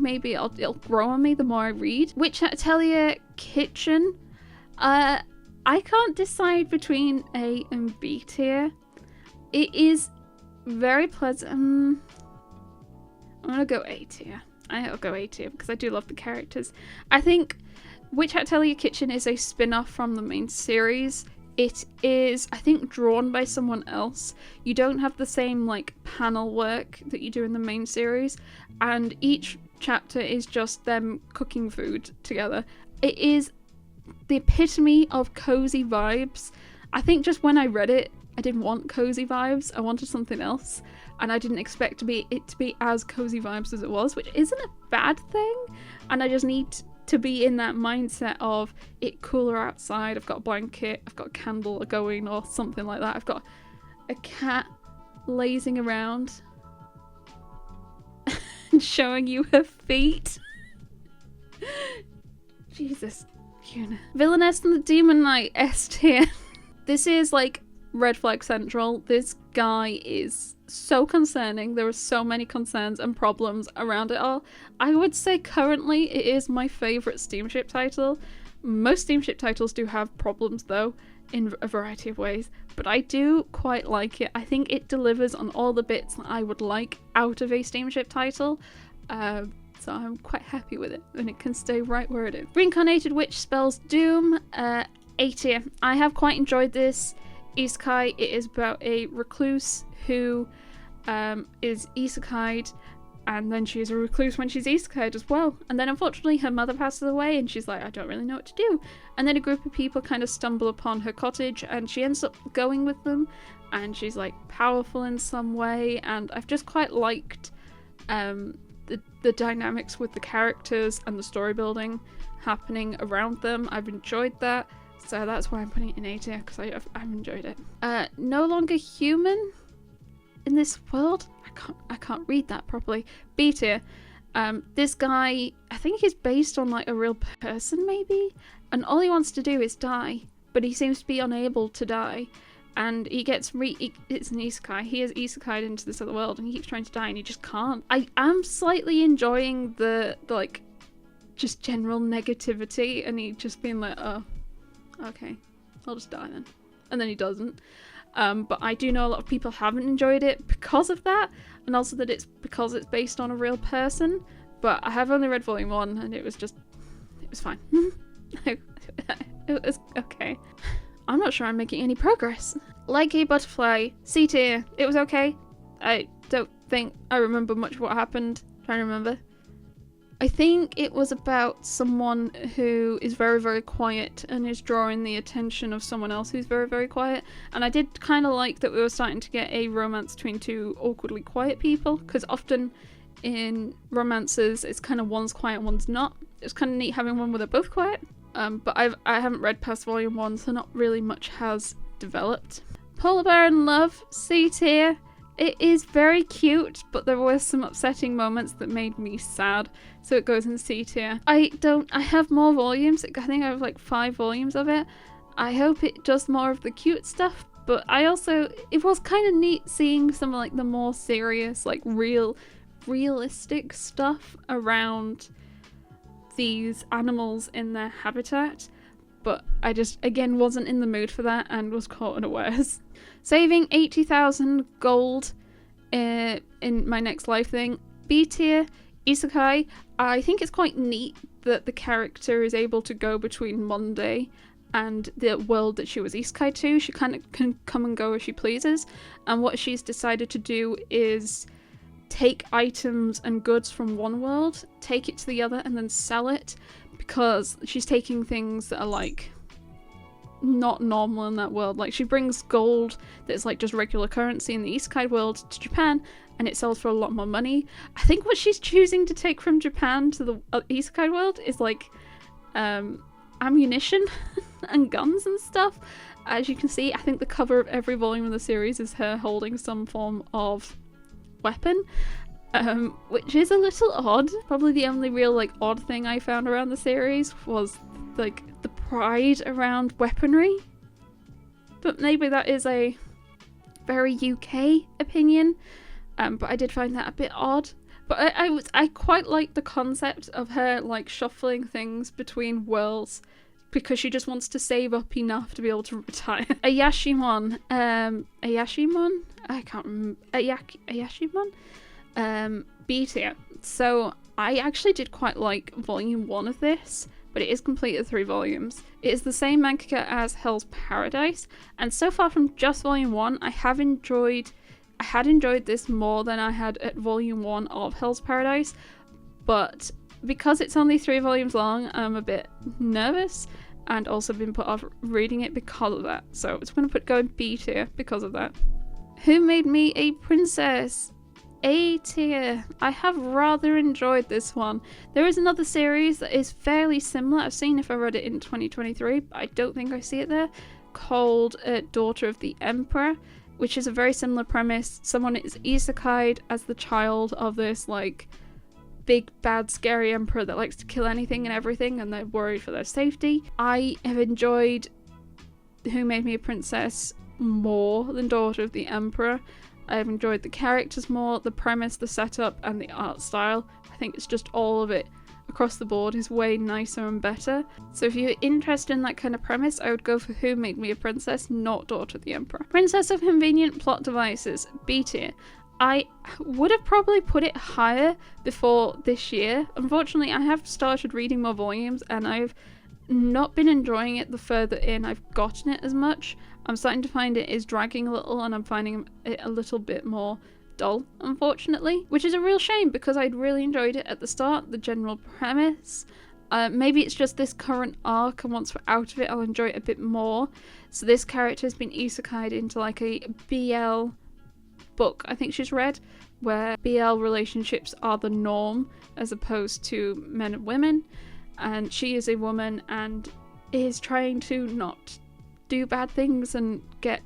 Maybe it'll grow on me the more I read. Witch Atelier Kitchen. I can't decide between A and B tier. It is very pleasant. I'm gonna go A tier. I'll go A tier because I do love the characters. I think Witch Atelier Kitchen is a spin-off from the main series. It is, I think, drawn by someone else. You don't have the same like panel work that you do in the main series, and each chapter is just them cooking food together. It is the epitome of cozy vibes. I think just when I read it, I didn't want cozy vibes. I wanted something else, and I didn't expect it to be as cozy vibes as it was, which isn't a bad thing. And I just need to be in that mindset of it cooler outside. I've got a blanket, I've got a candle going, or something like that. I've got a cat lazing around and showing you her feet. Jesus. Villainess and the Demon Knight S tier. This is like red flag central. This guy is so concerning. There are so many concerns and problems around it all. I would say currently it is my favourite steamship title. Most steamship titles do have problems though, in a variety of ways, but I do quite like it. I think it delivers on all the bits that I would like out of a steamship title. So I'm quite happy with it, and it can stay right where it is. Reincarnated Witch Spells Doom, A tier. I have quite enjoyed this isekai. It is about a recluse who is isekai'd, and then she is a recluse when she's isekai'd as well. And then unfortunately her mother passes away, and she's like, I don't really know what to do. And then a group of people kind of stumble upon her cottage, and she ends up going with them, and she's like powerful in some way. And I've just quite liked the dynamics with the characters and the story building happening around them. I've enjoyed that, so that's why I'm putting it in A tier, because I've enjoyed it. No longer human in this world. I can't read that properly. B tier. This guy, I think he's based on like a real person maybe, and all he wants to do is die, but he seems to be unable to die. And he gets it's an isekai. He is isekai'd into this other world, and he keeps trying to die, and he just can't. I am slightly enjoying the like, just general negativity, and he just being like, oh, okay, I'll just die then. And then he doesn't. But I do know a lot of people haven't enjoyed it because of that, and also that it's because it's based on a real person. But I have only read volume 1, and it was fine. It was okay. I'm not sure I'm making any progress. Like a Butterfly, C tier. It was okay. I don't think I remember much of what happened. I'm trying to remember. I think it was about someone who is very, very quiet and is drawing the attention of someone else who's very, very quiet. And I did kind of like that we were starting to get a romance between two awkwardly quiet people, because often in romances it's kind of one's quiet, one's not. It's kind of neat having one where they're both quiet. But I haven't read past volume 1, so not really much has developed. Polar Bear in Love, C tier. It is very cute, but there were some upsetting moments that made me sad, so it goes in C tier. I have more volumes. I think I have like 5 volumes of it. I hope it does more of the cute stuff, but it was kind of neat seeing some like the more serious, like realistic stuff around these animals in their habitat, but I just again wasn't in the mood for that and was caught unawares. Saving 80,000 gold in my next life thing. B tier, isekai. I think it's quite neat that the character is able to go between Monday and the world that she was isekai to. She kind of can come and go as she pleases, and what she's decided to do is take items and goods from one world, take it to the other, and then sell it, because she's taking things that are like not normal in that world. Like she brings gold that's like just regular currency in the isekai world to Japan, and it sells for a lot more money. I think what she's choosing to take from Japan to the isekai world is like ammunition and guns and stuff. As you can see, I think the cover of every volume of the series is her holding some form of weapon, which is a little odd. Probably the only real like odd thing I found around the series was like the pride around weaponry, but maybe that is a very UK opinion, but I did find that a bit odd. But I quite like the concept of her like shuffling things between worlds, because she just wants to save up enough to be able to retire. Ayashimon, I can't remember. Ayashimon, B tier. So I actually did quite like volume 1 of this. but it is completed 3 volumes. It is the same manga as Hell's Paradise, and so far from just volume 1, I had enjoyed this more than I had at volume 1 of Hell's Paradise, but because it's only 3 volumes long, I'm a bit nervous and also been put off reading it because of that. So it's going to go in B tier because of that. Who Made Me a Princess? A tier. I have rather enjoyed this one. There is another series that is fairly similar. I've seen if I read it in 2023, but I don't think I see it there, called Daughter of the Emperor, which is a very similar premise. Someone is isekai'd as the child of this like big bad scary emperor that likes to kill anything and everything, and they're worried for their safety. I have enjoyed Who Made Me a Princess more than Daughter of the Emperor. I've enjoyed the characters more, the premise, the setup, and the art style. I think it's just all of it across the board is way nicer and better. So if you're interested in that kind of premise, I would go for Who Made Me a Princess, not Daughter of the Emperor. Princess of Convenient Plot Devices, B tier. I would have probably put it higher before this year. Unfortunately, I have started reading more volumes and I've not been enjoying it the further in I've gotten it as much. I'm starting to find it is dragging a little, and I'm finding it a little bit more dull, unfortunately, which is a real shame because I'd really enjoyed it at the start, the general premise. Maybe it's just this current arc, and once we're out of it I'll enjoy it a bit more. So this character has been isekai'd into like a BL book I think she's read, where BL relationships are the norm as opposed to men and women, and she is a woman and is trying to not do bad things and get,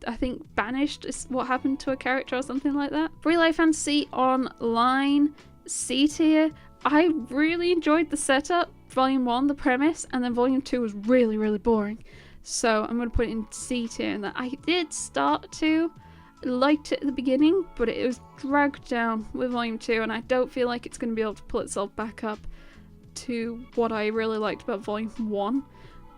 I think, banished is what happened to a character or something like that. Free Life Fantasy Online, C tier. I really enjoyed the setup, volume 1, the premise, and then volume 2 was really, really boring. So I'm going to put it in C tier, and that I did start to liked it at the beginning, but it was dragged down with volume 2, and I don't feel like it's going to be able to pull itself back up to what I really liked about volume 1,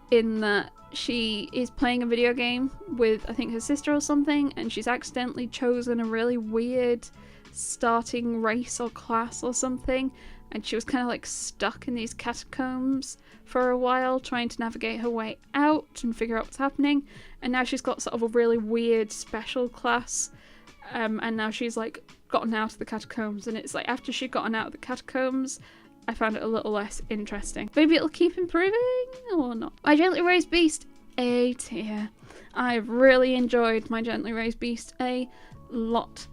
in that she is playing a video game with, I think, her sister or something, and she's accidentally chosen a really weird starting race or class or something, and she was kind of like stuck in these catacombs for a while trying to navigate her way out and figure out what's happening, and now she's got sort of a really weird special class, and now she's like gotten out of the catacombs, and it's like after she'd gotten out of the catacombs I found it a little less interesting. Maybe it'll keep improving or not. My Gently Raised Beast, A tier. I've really enjoyed My Gently Raised Beast a lot.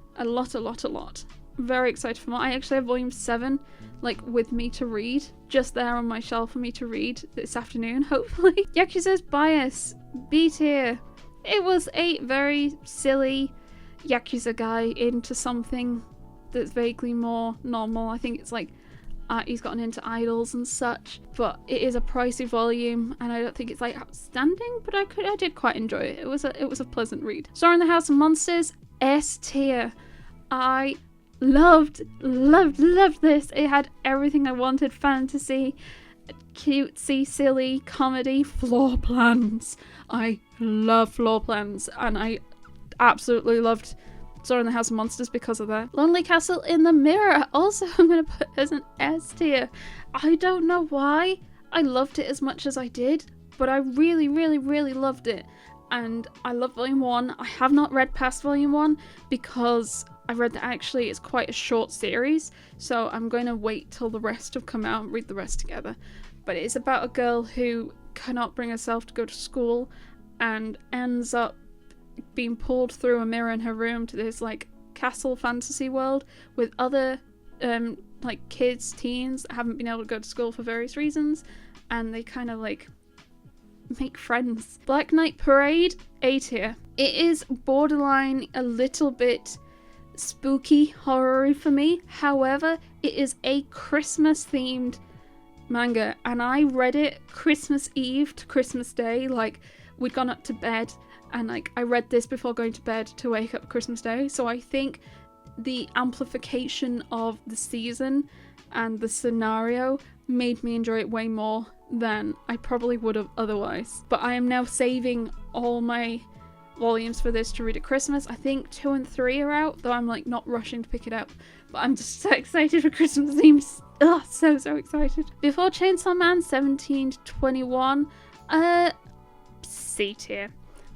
Very excited for more. I actually have volume 7 like with me to read, just there on my shelf for me to read this afternoon, hopefully. Yakuza's Bias, B tier. It was a very silly Yakuza guy into something that's vaguely more normal. I think it's like he's gotten into idols and such, but it is a pricey volume and I don't think it's like outstanding, but I did quite enjoy it. It was a pleasant read. Story in the House of Monsters, S tier. I loved this. It had everything I wanted: fantasy, cutesy, silly, comedy, floor plans. I love floor plans, and I absolutely loved Story in the House of Monsters because of that. Lonely Castle in the Mirror, also I'm going to put as an S tier. I don't know why I loved it as much as I did, but I really loved it. And I love volume 1. I have not read past volume 1 because I read that actually it's quite a short series, so I'm going to wait till the rest have come out and read the rest together. But it's about a girl who cannot bring herself to go to school and ends up being pulled through a mirror in her room to this like castle fantasy world with other like kids, teens that haven't been able to go to school for various reasons, and they kind of like make friends. Black Knight Parade, A tier. It is borderline a little bit spooky horror for me, however it is a Christmas themed manga, and I read it Christmas Eve to Christmas Day. Like, we'd gone up to bed and like I read this before going to bed to wake up Christmas Day, so I think the amplification of the season and the scenario made me enjoy it way more than I probably would have otherwise. But I am now saving all my volumes for this to read at Christmas. I think 2 and 3 are out, though I'm like not rushing to pick it up, but I'm just so excited for Christmas themed Ugh, so excited. Before Chainsaw Man, 17 to 21, C tier.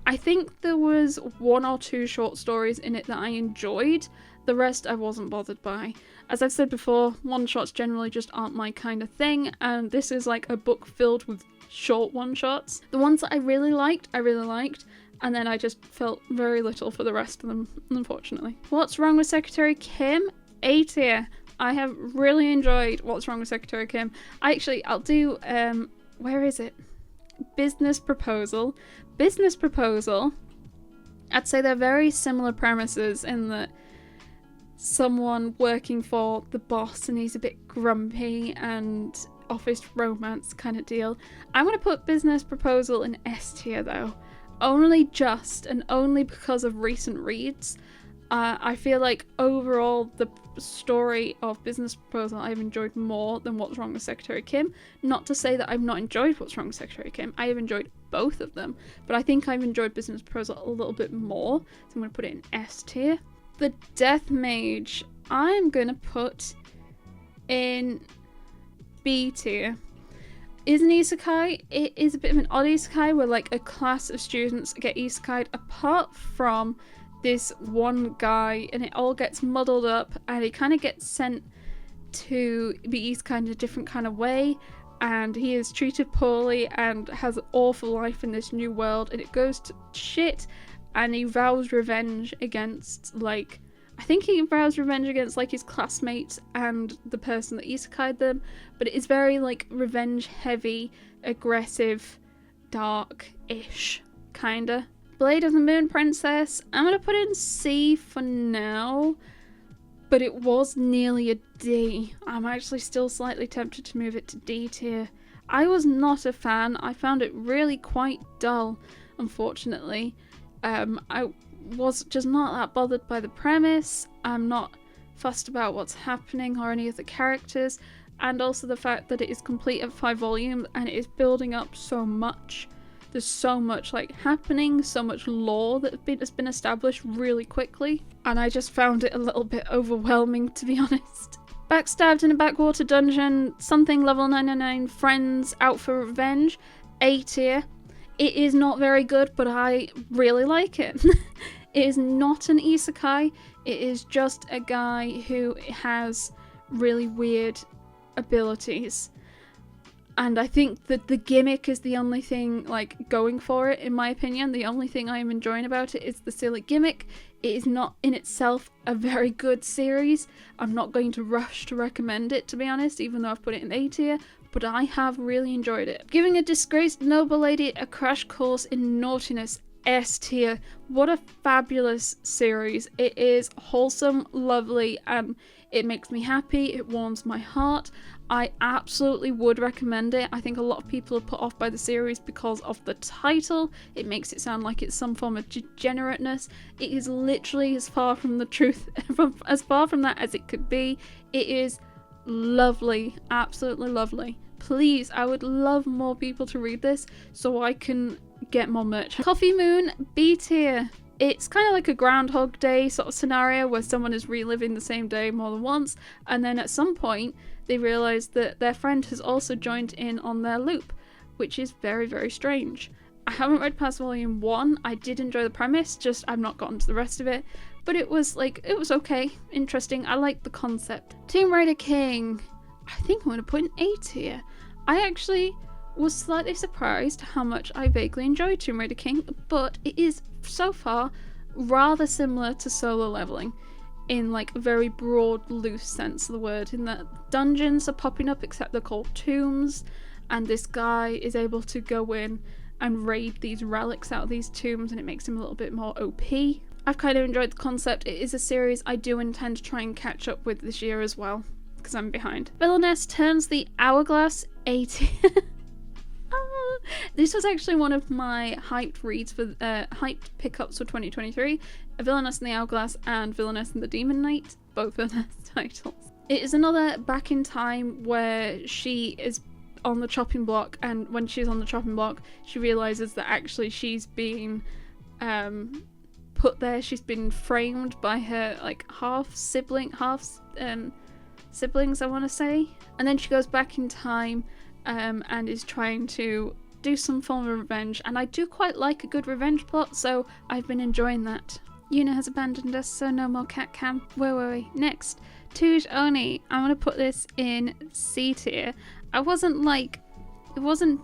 I think there was 1 or 2 short stories in it that I enjoyed. The rest I wasn't bothered by. As I've said before, one-shots generally just aren't my kind of thing, and this is like a book filled with short one-shots. The ones that I really liked, and then I just felt very little for the rest of them, unfortunately. What's Wrong with Secretary Kim? A tier. I have really enjoyed What's Wrong with Secretary Kim. I'll do, where is it? Business Proposal. Business Proposal, I'd say they're very similar premises in that someone working for the boss and he's a bit grumpy and office romance kind of deal. I'm going to put Business Proposal in S tier though. Only because of recent reads. I feel like overall the story of Business Proposal I've enjoyed more than What's Wrong with Secretary Kim. Not to say that I've not enjoyed What's Wrong with Secretary Kim. I have enjoyed both of them, but I think I've enjoyed Business Proposal a little bit more, so I'm going to put it in S tier. The Death Mage, I'm going to put in B tier. Is an isekai. It is a bit of an odd isekai where like a class of students get isekai'd apart from this one guy, and it all gets muddled up and he kind of gets sent to be isekai'd in a different kind of way, and he is treated poorly and has an awful life in this new world, and it goes to shit, and he vows revenge against like, I think he vows revenge against like his classmates and the person that isekai'd them, but it is very like revenge heavy, aggressive, dark-ish kinda. Blade of the Moon Princess, I'm gonna put in C for now, but it was nearly a D. I'm actually still slightly tempted to move it to D tier. I was not a fan. I found it really quite dull, unfortunately. I was just not that bothered by the premise. I'm not fussed about what's happening or any of the characters, and also the fact that it is complete at 5 volumes and it is building up so much. There's so much like happening, so much lore that has been established really quickly, and I just found it a little bit overwhelming, to be honest. Backstabbed in a backwater dungeon, something level 999, friends out for revenge, A tier. It is not very good, but I really like it. It is not an isekai, it is just a guy who has really weird abilities. And I think that the gimmick is the only thing like going for it, in my opinion. The only thing I am enjoying about it is the silly gimmick. It is not in itself a very good series. I'm not going to rush to recommend it, to be honest, even though I've put it in A tier, but I have really enjoyed it. Giving a disgraced noble lady a crash course in naughtiness, S tier. What a fabulous series. It is wholesome, lovely, and it makes me happy. It warms my heart. I absolutely would recommend it. I think a lot of people are put off by the series because of the title. It makes it sound like it's some form of degenerateness. It is literally as far from the truth, as far from that as it could be. It is lovely, absolutely lovely. Please, I would love more people to read this so I can get more merch. Coffee Moon, B tier. It's kind of like a Groundhog Day sort of scenario where someone is reliving the same day more than once, and then at some point they realise that their friend has also joined in on their loop, which is very, very strange. I haven't read past volume 1. I did enjoy the premise, just I've not gotten to the rest of it, but it was okay, interesting. I like the concept. Tomb Raider King, I think I'm going to put in A tier. I actually was slightly surprised how much I vaguely enjoyed Tomb Raider King, but it is so far rather similar to Solo Leveling in like a very broad, loose sense of the word, in that dungeons are popping up except they're called tombs, and this guy is able to go in and raid these relics out of these tombs, and it makes him a little bit more OP. I've kind of enjoyed the concept. It is a series I do intend to try and catch up with this year as well, because I'm behind. Villainess Turns the Hourglass, A tier. This was actually one of my hyped reads for hyped pickups for 2023. Villainess in the Hourglass and Villainess in the Demon Knight, both are their titles. It is another back in time where she is on the chopping block, and when she's on the chopping block she realizes that actually she's been put there, she's been framed by her like half sibling, half siblings, I want to say. And then she goes back in time and is trying to do some form of revenge. And I do quite like a good revenge plot, so I've been enjoying that. Yuna has abandoned us, so no more cat cam. Where were we? Next, Tuj Oni. I'm going to put this in C tier. It wasn't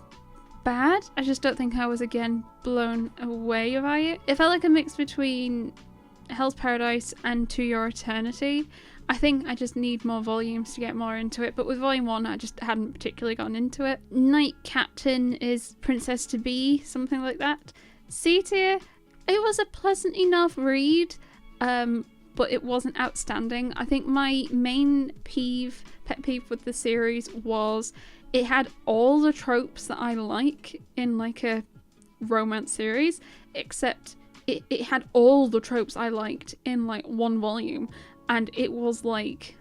bad, I just don't think I was again blown away by it. It felt like a mix between Hell's Paradise and To Your Eternity. I think I just need more volumes to get more into it, but with volume 1 I just hadn't particularly gotten into it. Knight Captain is Princess to Be, something like that. C tier, it was a pleasant enough read, but it wasn't outstanding. I think my main pet peeve with the series was it had all the tropes that I like in like a romance series, except it had all the tropes I liked in like one volume, and it was like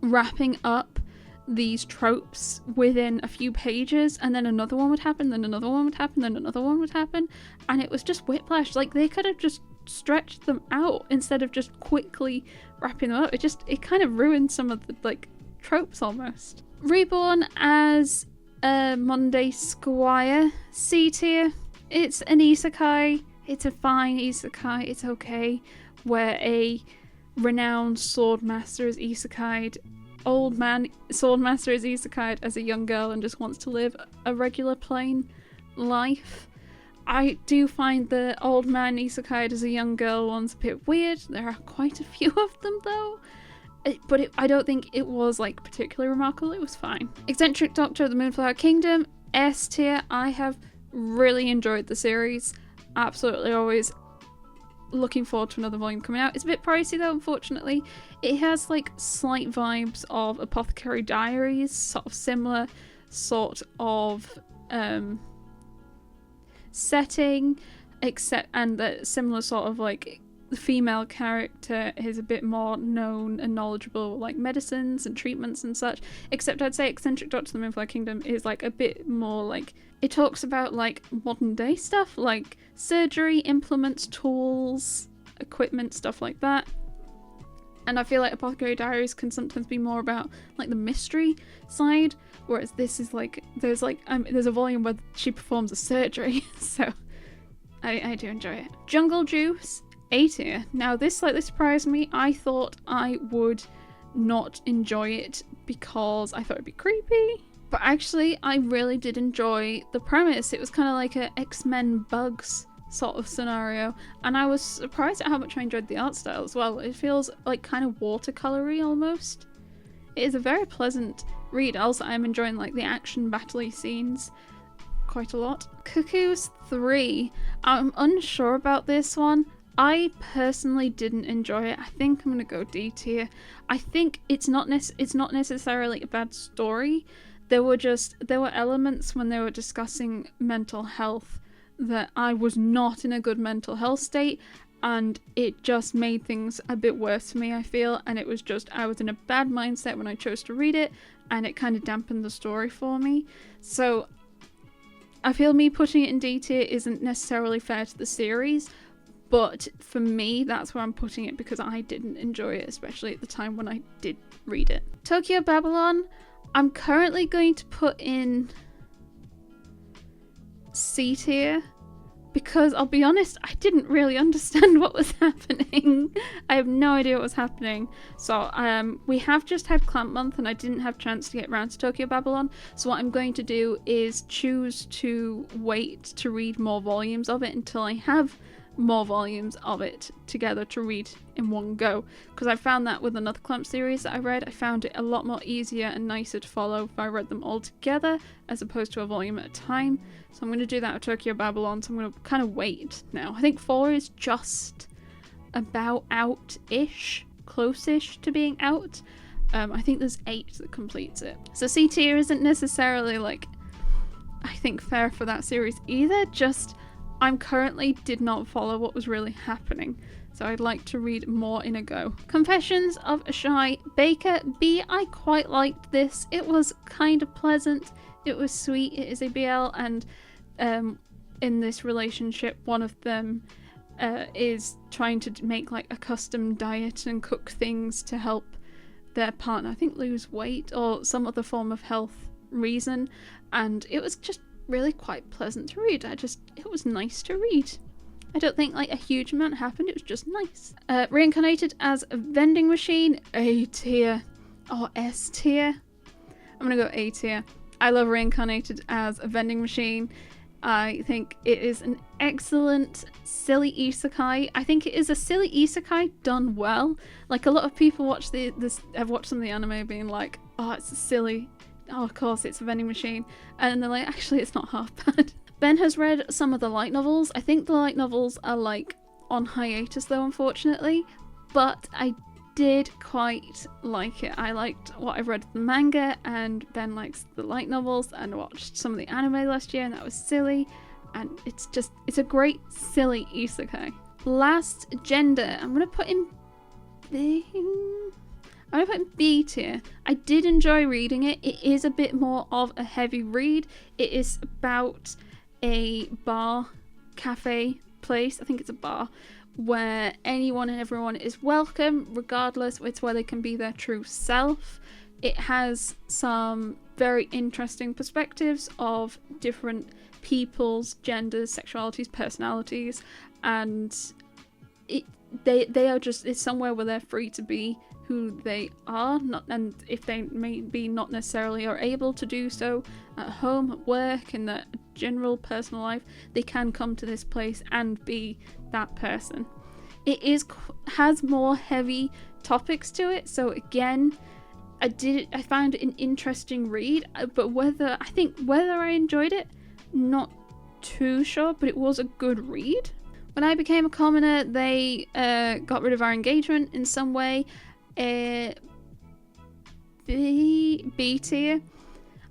wrapping up these tropes within a few pages, and then another one would happen, then another one would happen, then another one would happen, and it was just whiplash. Like they could have just stretched them out instead of just quickly wrapping them up. It kind of ruined some of the like tropes almost. Reborn as a Monday Squire, C tier. It's an isekai. It's a fine isekai. It's okay. Where a renowned swordmaster is isekai'd. Old man swordmaster is isekai'd as a young girl and just wants to live a regular plain life. I do find the old man isekai'd as a young girl one's a bit weird. There are quite a few of them though. I don't think it was like particularly remarkable. It was fine. Eccentric Doctor of the Moonflower Kingdom, S tier. I have really enjoyed the series. Absolutely always looking forward to another volume coming out. It's a bit pricey though, unfortunately. It has like slight vibes of Apothecary Diaries, sort of similar sort of setting, and the similar sort of like the female character is a bit more known and knowledgeable like medicines and treatments and such, except I'd say Eccentric Doctor of the Moonflower Kingdom is like a bit more like, it talks about like modern day stuff like surgery, implements, tools, equipment, stuff like that. And I feel like Apothecary Diaries can sometimes be more about like the mystery side, whereas this is like there's a volume where she performs a surgery. So I do enjoy it. Jungle Juice, A tier. Now this slightly surprised me. I thought I would not enjoy it because I thought it'd be creepy, but actually I really did enjoy the premise. It was kind of like a X-Men Bugs sort of scenario, and I was surprised at how much I enjoyed the art style as well. It feels like kind of watercolory almost. It is a very pleasant read. Also, I'm enjoying like the action battle-y scenes quite a lot. Cuckoos 3. I'm unsure about this one. I personally didn't enjoy it. I think I'm gonna go D tier. I think it's not necessarily a bad story. There were elements when they were discussing mental health that I was not in a good mental health state, and it just made things a bit worse for me, I feel, and it was just, I was in a bad mindset when I chose to read it, and it kind of dampened the story for me. So I feel me putting it in D tier isn't necessarily fair to the series, but for me that's where I'm putting it because I didn't enjoy it, especially at the time when I did read it. Tokyo Babylon, I'm currently going to put in C tier because I'll be honest, I didn't really understand what was happening. I have no idea what was happening. So we have just had Clamp Month and I didn't have a chance to get around to Tokyo Babylon, so what I'm going to do is choose to wait to read more volumes of it until I have more volumes of it together to read in one go, because I found that with another Clamp series that I read, I found it a lot more easier and nicer to follow if I read them all together as opposed to a volume at a time. So I'm going to do that with Tokyo Babylon, so I'm going to kind of wait now. I think 4 is just about out-ish, close-ish to being out. I think there's 8 that completes it. So C tier isn't necessarily like, I think, fair for that series either, just I'm currently did not follow what was really happening, so I'd like to read more in a go. Confessions of a Shy Baker B. I quite liked this. It was kind of pleasant. It was sweet. It is a BL, and in this relationship, one of them is trying to make like a custom diet and cook things to help their partner, I think, lose weight or some other form of health reason, and it was just really quite pleasant to read. It was nice to read. I don't think like a huge amount happened, it was just nice. Reincarnated as a vending machine, A tier or S tier. I'm gonna go A tier. I love Reincarnated as a vending machine. I think it is an excellent silly isekai. I think it is a silly isekai done well. Like, a lot of people watch have watched some of the anime being like, oh, it's silly. Oh, of course, it's a vending machine. And they're like, actually, it's not half bad. Ben has read some of the light novels. I think the light novels are like on hiatus though, unfortunately. But I did quite like it. I liked what I've read of the manga, and Ben likes the light novels, and watched some of the anime last year, and that was silly. And it's a great silly isekai. Last gender, I'm gonna put in B tier. I did enjoy reading it. It is a bit more of a heavy read. It is about a bar, cafe place, I think it's a bar, where anyone and everyone is welcome, regardless. It's where they can be their true self. It has some very interesting perspectives of different people's genders, sexualities, personalities, and it's somewhere where they're free to be who they are, and if they maybe not necessarily are able to do so at home, at work, in their general personal life, they can come to this place and be that person. It has more heavy topics to it, so again, I found it an interesting read, but whether I enjoyed it, not too sure, but it was a good read. When I became a commoner, they got rid of our engagement in some way. B tier.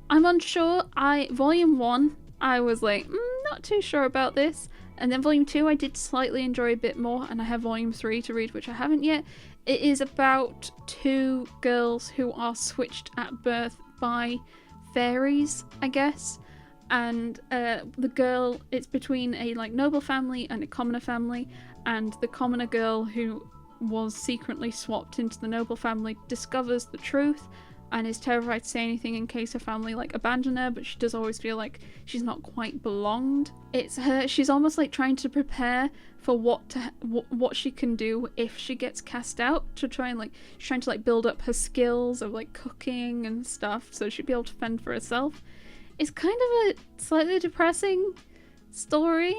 I'm unsure. Volume 1, I was like, not too sure about this. And then Volume 2, I did slightly enjoy a bit more, and I have Volume 3 to read, which I haven't yet. It is about two girls who are switched at birth by fairies, I guess. And the girl, it's between a like noble family and a commoner family, and the commoner girl who was secretly swapped into the noble family discovers the truth and is terrified to say anything in case her family like abandon her, but she does always feel like she's not quite belonged. She's almost like trying to prepare for what she can do if she gets cast out, she's trying to like build up her skills of like cooking and stuff so she'd be able to fend for herself. It's kind of a slightly depressing story,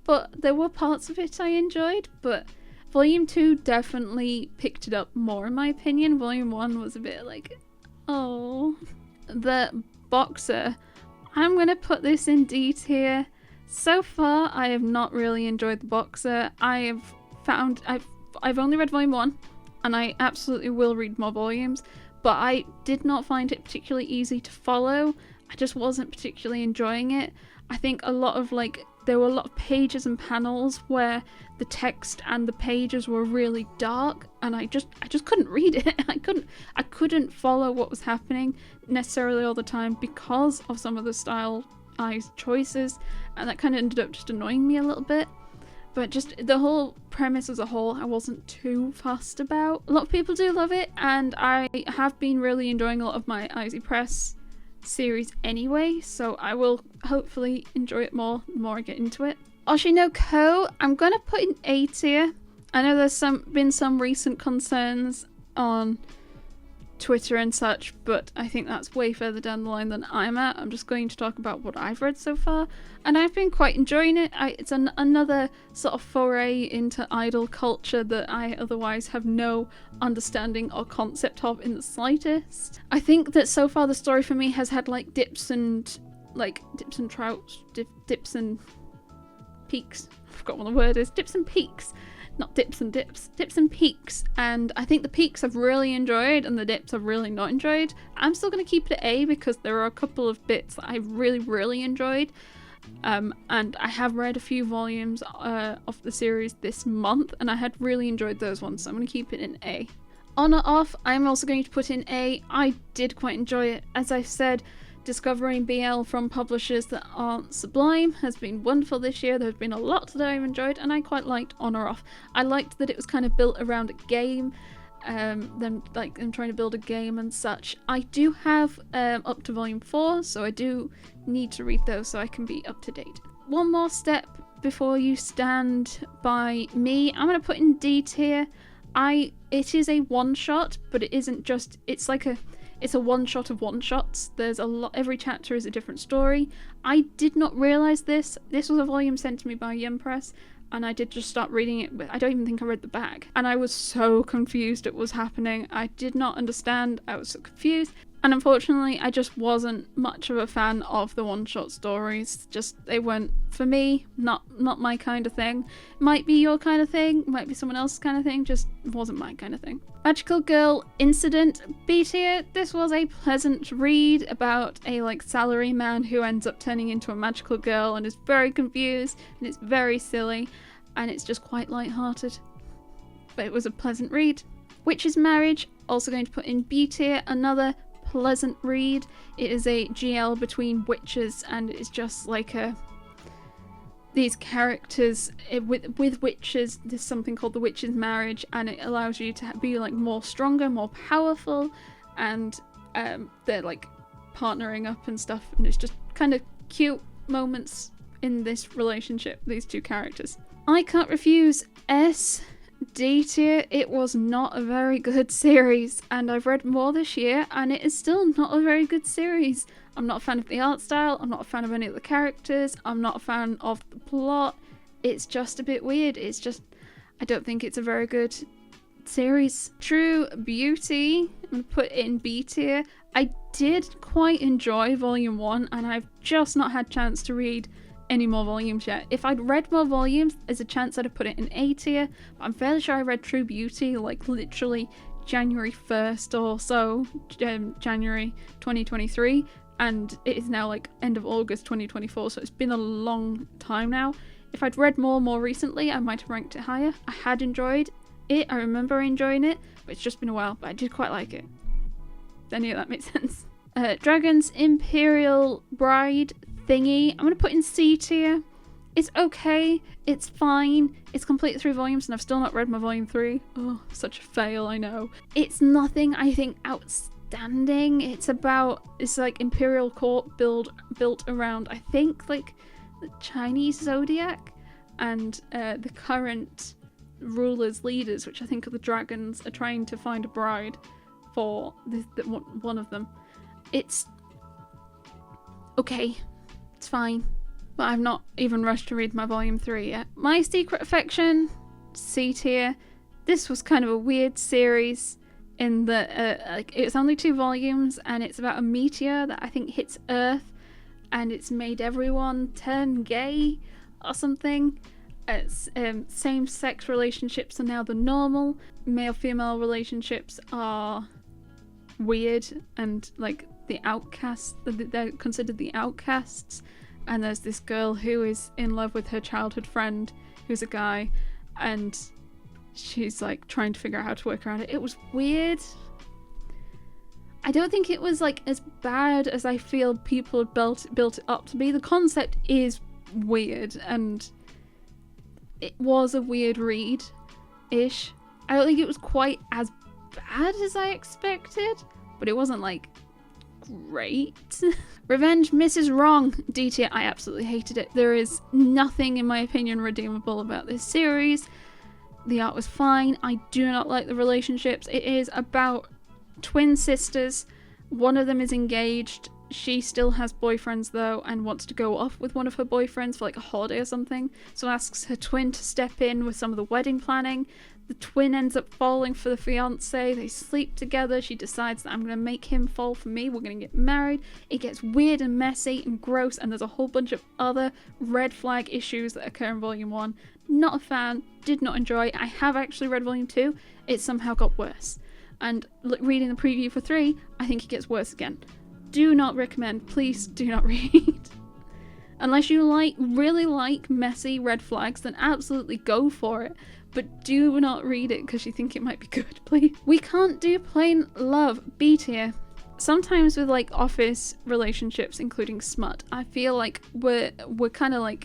but there were parts of it I enjoyed, but Volume 2 definitely picked it up more in my opinion. Volume 1 was a bit like, oh. The Boxer, I'm gonna put this in D tier. So far, I have not really enjoyed The Boxer. I've only read Volume 1, and I absolutely will read more volumes, but I did not find it particularly easy to follow. I just wasn't particularly enjoying it. I think there were a lot of pages and panels where the text and the pages were really dark, and I just couldn't read it. I couldn't follow what was happening necessarily all the time because of some of the stylized choices, and that kind of ended up just annoying me a little bit. But just the whole premise as a whole, I wasn't too fussed about. A lot of people do love it, and I have been really enjoying a lot of my Isekai Press series anyway, so I will hopefully enjoy it more the more I get into it. Oshi no Ko, I'm gonna put in A tier. I know there's been some recent concerns on Twitter and such, but I think that's way further down the line than I'm at. I'm just going to talk about what I've read so far, and I've been quite enjoying it. It's another sort of foray into idol culture that I otherwise have no understanding or concept of in the slightest. I think that so far the story for me has had like dips and peaks. I forgot what the word is. Dips and peaks. Not dips and dips. Dips and peaks. And I think the peaks I've really enjoyed and the dips I've really not enjoyed. I'm still going to keep it at A because there are a couple of bits that I really, really enjoyed. And I have read a few volumes of the series this month, and I had really enjoyed those ones, so I'm going to keep it in A. On or off, I'm also going to put in A. I did quite enjoy it. As I've said, discovering BL from publishers that aren't Sublime has been wonderful this year. There's been a lot that I've enjoyed, and I quite liked On or Off. I liked that it was kind of built around a game, them trying to build a game and such. I do have up to volume 4, so I do need to read those so I can be up to date. One more step before you stand by me. I'm gonna put in D tier. It is a one-shot, but it isn't just, it's a one-shot of one-shots. There's a lot, every chapter is a different story. I did not realise this. This was a volume sent to me by Yum Press, and I did just start reading it, but I don't even think I read the back. And I was so confused at what was happening. I did not understand, I was so confused. And unfortunately, I just wasn't much of a fan of the one-shot stories. Just, they weren't, for me, not my kind of thing. Might be your kind of thing, might be someone else's kind of thing, just wasn't my kind of thing. Magical Girl Incident, B tier. This was a pleasant read about a salaryman who ends up turning into a magical girl and is very confused, and it's very silly, and it's just quite light-hearted. But it was a pleasant read. Witch's Marriage, also going to put in B tier, another pleasant read. It is a GL between witches, and it's just these characters with witches. There's something called the Witch's Marriage, and it allows you to be more stronger, more powerful, and they're partnering up and stuff, and it's just kind of cute moments in this relationship, these two characters. I Can't Refuse S, D tier. It was not a very good series, and I've read more this year, and it is still not a very good series. I'm not a fan of the art style, I'm not a fan of any of the characters, I'm not a fan of the plot. It's just a bit weird. It's just, I don't think it's a very good series. True Beauty, I'm going to put it in B tier. I did quite enjoy volume 1, and I've just not had chance to read any more volumes yet. If I'd read more volumes, there's a chance I'd have put it in A tier, but I'm fairly sure I read True Beauty literally January 1st or so, January 2023, and it is now end of August 2024, so it's been a long time now. If I'd read more recently, I might have ranked it higher. I had enjoyed it, I remember enjoying it, but it's just been a while, but I did quite like it. If any of that makes sense. Dragon's Imperial Bride thingy, I'm gonna put in C tier. It's okay, it's fine, it's completed 3 volumes and I've still not read my volume 3. Oh, such a fail, I know. It's nothing, I think, outstanding. It's Imperial Court built around, I think, the Chinese zodiac, and the current rulers, leaders, which I think are the dragons, are trying to find a bride for one of them. It's okay. It's fine, but I've not even rushed to read my volume 3 yet. My Secret Affection, C tier. This was kind of a weird series in that it's only 2 volumes, and it's about a meteor that I think hits Earth, and it's made everyone turn gay or something. Same-sex relationships are now the normal. Male-female relationships are weird and the outcasts, they're considered the outcasts, and there's this girl who is in love with her childhood friend who's a guy, and she's trying to figure out how to work around it. It was weird. I don't think it was as bad as I feel people had built it up to be. The concept is weird, and it was a weird read-ish. I don't think it was quite as bad as I expected, but it wasn't great. Revenge Mrs. Wrong, D tier. I absolutely hated it. There is nothing, in my opinion, redeemable about this series. The art was fine. I do not like the relationships. It is about twin sisters. One of them is engaged. She still has boyfriends though, and wants to go off with one of her boyfriends for a holiday or something. So asks her twin to step in with some of the wedding planning. The twin ends up falling for the fiance. They sleep together. She decides that I'm going to make him fall for me. We're going to get married. It gets weird and messy and gross, and there's a whole bunch of other red flag issues that occur in volume 1. Not a fan. Did not enjoy. I have actually read volume 2. It somehow got worse. And reading the preview for 3, I think it gets worse again. Do not recommend. Please do not read. Unless you really like messy red flags, then absolutely go for it. But do not read it because you think it might be good, please. We Can't Do Plain Love, B tier. Sometimes with office relationships, including smut, I feel we're kind of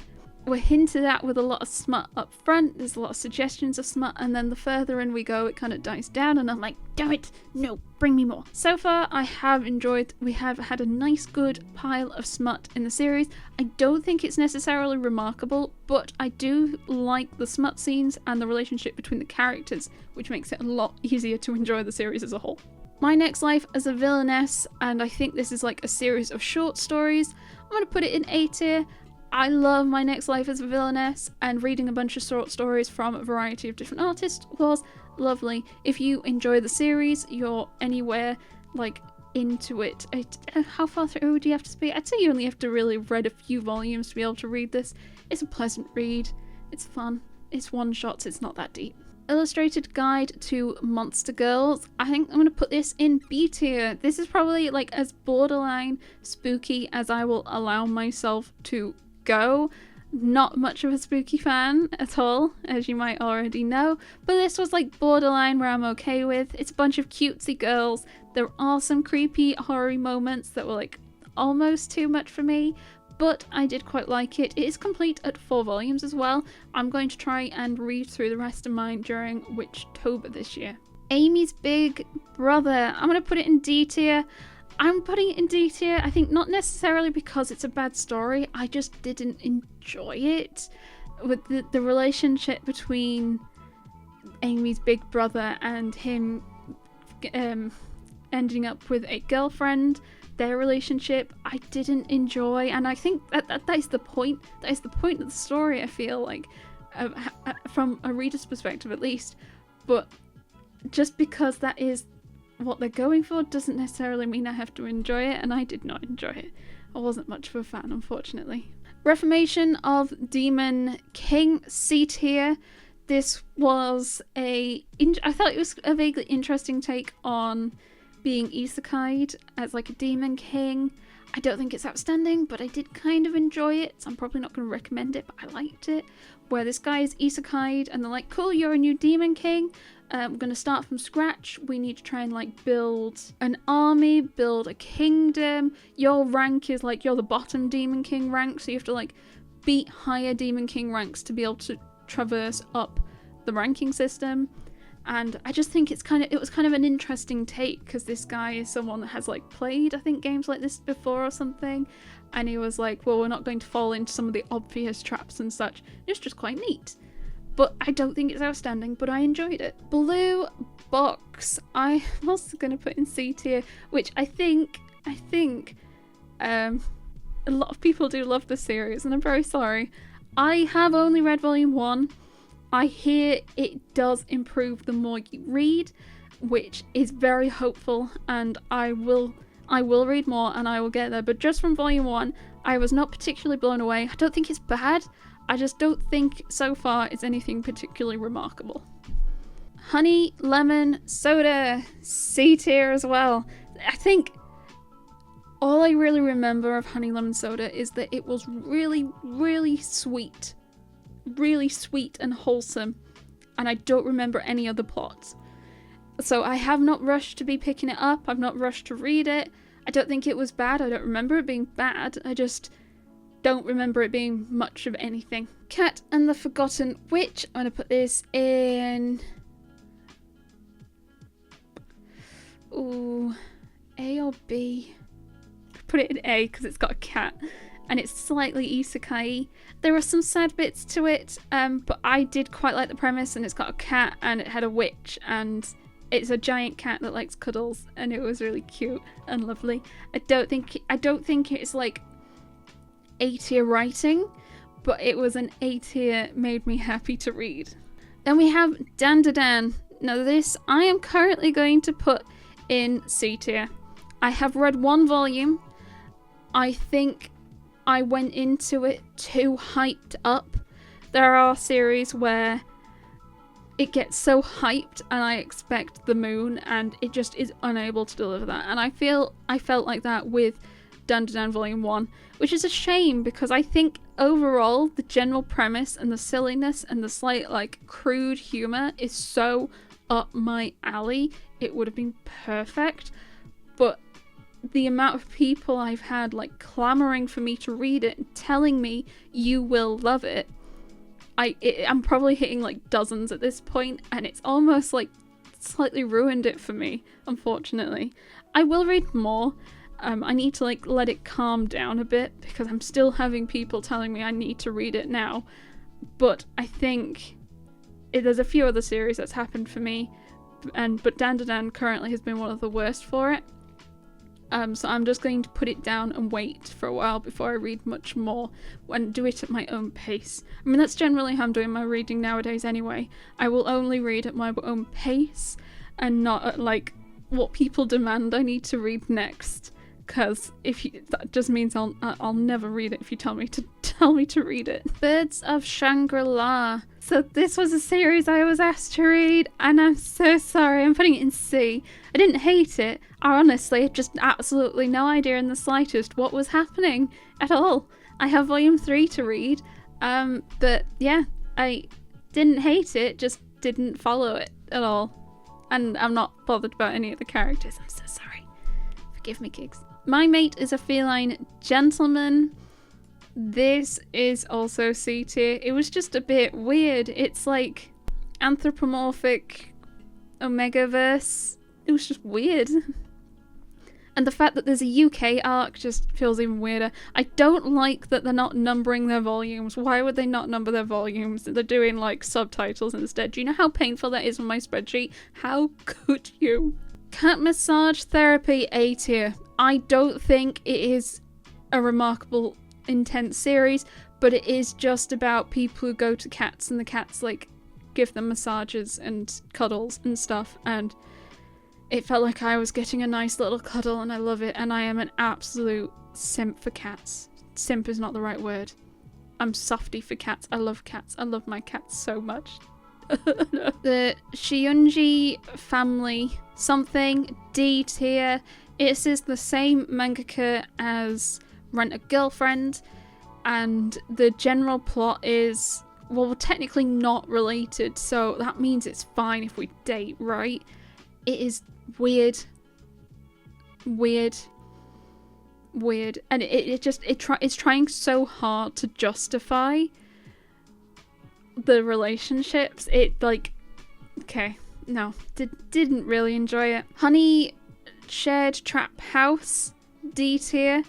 we're hinted at with a lot of smut up front. There's a lot of suggestions of smut, and then the further in we go, it kind of dies down, and I'm like, damn it, no, bring me more. So far, I have enjoyed, we have had a nice good pile of smut in the series. I don't think it's necessarily remarkable, but I do like the smut scenes and the relationship between the characters, which makes it a lot easier to enjoy the series as a whole. My Next Life as a Villainess, and I think this is like a series of short stories. I'm going to put it in A tier. I love My Next Life as a Villainess, and reading a bunch of short stories from a variety of different artists was lovely. If you enjoy the series, you're anywhere like into it. How far through do you have to be? I'd say you only have to really have read a few volumes to be able to read this. It's a pleasant read. It's fun. It's one shots. It's not that deep. Illustrated Guide to Monster Girls. I think I'm going to put this in B tier. This is probably like as borderline spooky as I will allow myself to go. Not much of a spooky fan at all, as you might already know, but this was like borderline where I'm okay with. It's a bunch of cutesy girls. There are some creepy horror moments that were like almost too much for me, but I did quite like it. It is complete at 4 volumes as well. I'm going to try and read through the rest of mine during Witchtober this year. Amy's Big Brother. I'm going to put it in D tier. I'm putting it in D tier, I think not necessarily because it's a bad story, I just didn't enjoy it. With the relationship between Amy's big brother and him ending up with a girlfriend, their relationship, I didn't enjoy, and I think that is the point. That is the point of the story, I feel like, from a reader's perspective at least. But just because that is what they're going for doesn't necessarily mean I have to enjoy it, and I did not enjoy it. I wasn't much of a fan, unfortunately. Reformation of Demon King, C tier. This was I thought it was a vaguely interesting take on being isekai'd as like a demon king. I don't think it's outstanding, but I did kind of enjoy it, so I'm probably not going to recommend it, but I liked it. Where this guy is isekai'd and they're like, cool, you're a new demon king. We're going to start from scratch. We need to try and like build an army, build a kingdom. Your rank is like, you're the bottom demon king rank, so you have to like beat higher demon king ranks to be able to traverse up the ranking system. And I just think it was kind of an interesting take, because this guy is someone that has like played, I think, games like this before or something, and he was like, well, we're not going to fall into some of the obvious traps and such. It's just quite neat. But I don't think it's outstanding, but I enjoyed it. Blue Box, I was going to put in C tier, which I think a lot of people do love the series, and I'm very sorry. I have only read volume 1. I hear it does improve the more you read, which is very hopeful, and I will read more and I will get there. But just from volume 1, I was not particularly blown away. I don't think it's bad. I just don't think so far it's anything particularly remarkable. Honey Lemon Soda, C tier as well. I think all I really remember of Honey Lemon Soda is that it was really, really sweet. Really sweet and wholesome, and I don't remember any other plots. So I have not rushed to be picking it up. I've not rushed to read it. I don't think it was bad. I don't remember it being bad. I just don't remember it being much of anything. Cat and the Forgotten Witch. I'm going to put this in... ooh, A or B? Put it in A because it's got a cat and it's slightly isekai. There are some sad bits to it, but I did quite like the premise, and it's got a cat and it had a witch and it's a giant cat that likes cuddles, and it was really cute and lovely. I don't think it's like A tier writing, but it was an A tier, made me happy to read. Then we have Dandadan. Now this I am currently going to put in C tier. I have read 1 volume. I think I went into it too hyped up. There are series where it gets so hyped and I expect the moon, and it just is unable to deliver that. And I felt like that with Dandadan Volume 1, which is a shame, because I think overall the general premise and the silliness and the slight like crude humour is so up my alley. It would have been perfect, but the amount of people I've had like clamoring for me to read it and telling me you will love it, I'm probably hitting like dozens at this point, and it's almost like slightly ruined it for me, unfortunately. I will read more. I need to like let it calm down a bit because I'm still having people telling me I need to read it now. But I think there's a few other series that's happened for me, but Dandadan currently has been one of the worst for it. So I'm just going to put it down and wait for a while before I read much more and do it at my own pace. I mean, that's generally how I'm doing my reading nowadays anyway. I will only read at my own pace and not at like what people demand I need to read next. Because that just means I'll never read it if you tell me to read it. Birds of Shangri-La. So this was a series I was asked to read, and I'm so sorry. I'm putting it in C. I didn't hate it. I honestly had just absolutely no idea in the slightest what was happening at all. I have volume 3 to read, but yeah, I didn't hate it, just didn't follow it at all. And I'm not bothered about any of the characters. I'm so sorry. Forgive me, Kigs. My Mate is a Feline Gentleman. This is also C tier. It was just a bit weird. It's like anthropomorphic Omegaverse. It was just weird. And the fact that there's a UK arc just feels even weirder. I don't like that they're not numbering their volumes. Why would they not number their volumes? They're doing like subtitles instead. Do you know how painful that is on my spreadsheet? How could you? Cat Massage Therapy A tier. I don't think it is a remarkable, intense series, but it is just about people who go to cats and the cats like give them massages and cuddles and stuff, and it felt like I was getting a nice little cuddle, and I love it, and I am an absolute simp for cats. Simp is not the right word. I'm softy for cats. I love cats. I love my cats so much. The Shiunji Family something D tier. It is the same mangaka as Rent a Girlfriend, and the general plot is, well, technically not related, so that means it's fine if we date, right? It is weird, and it's trying so hard to justify the relationships. It like, okay, no, didn't really enjoy it. Honey Shared Trap House D tier.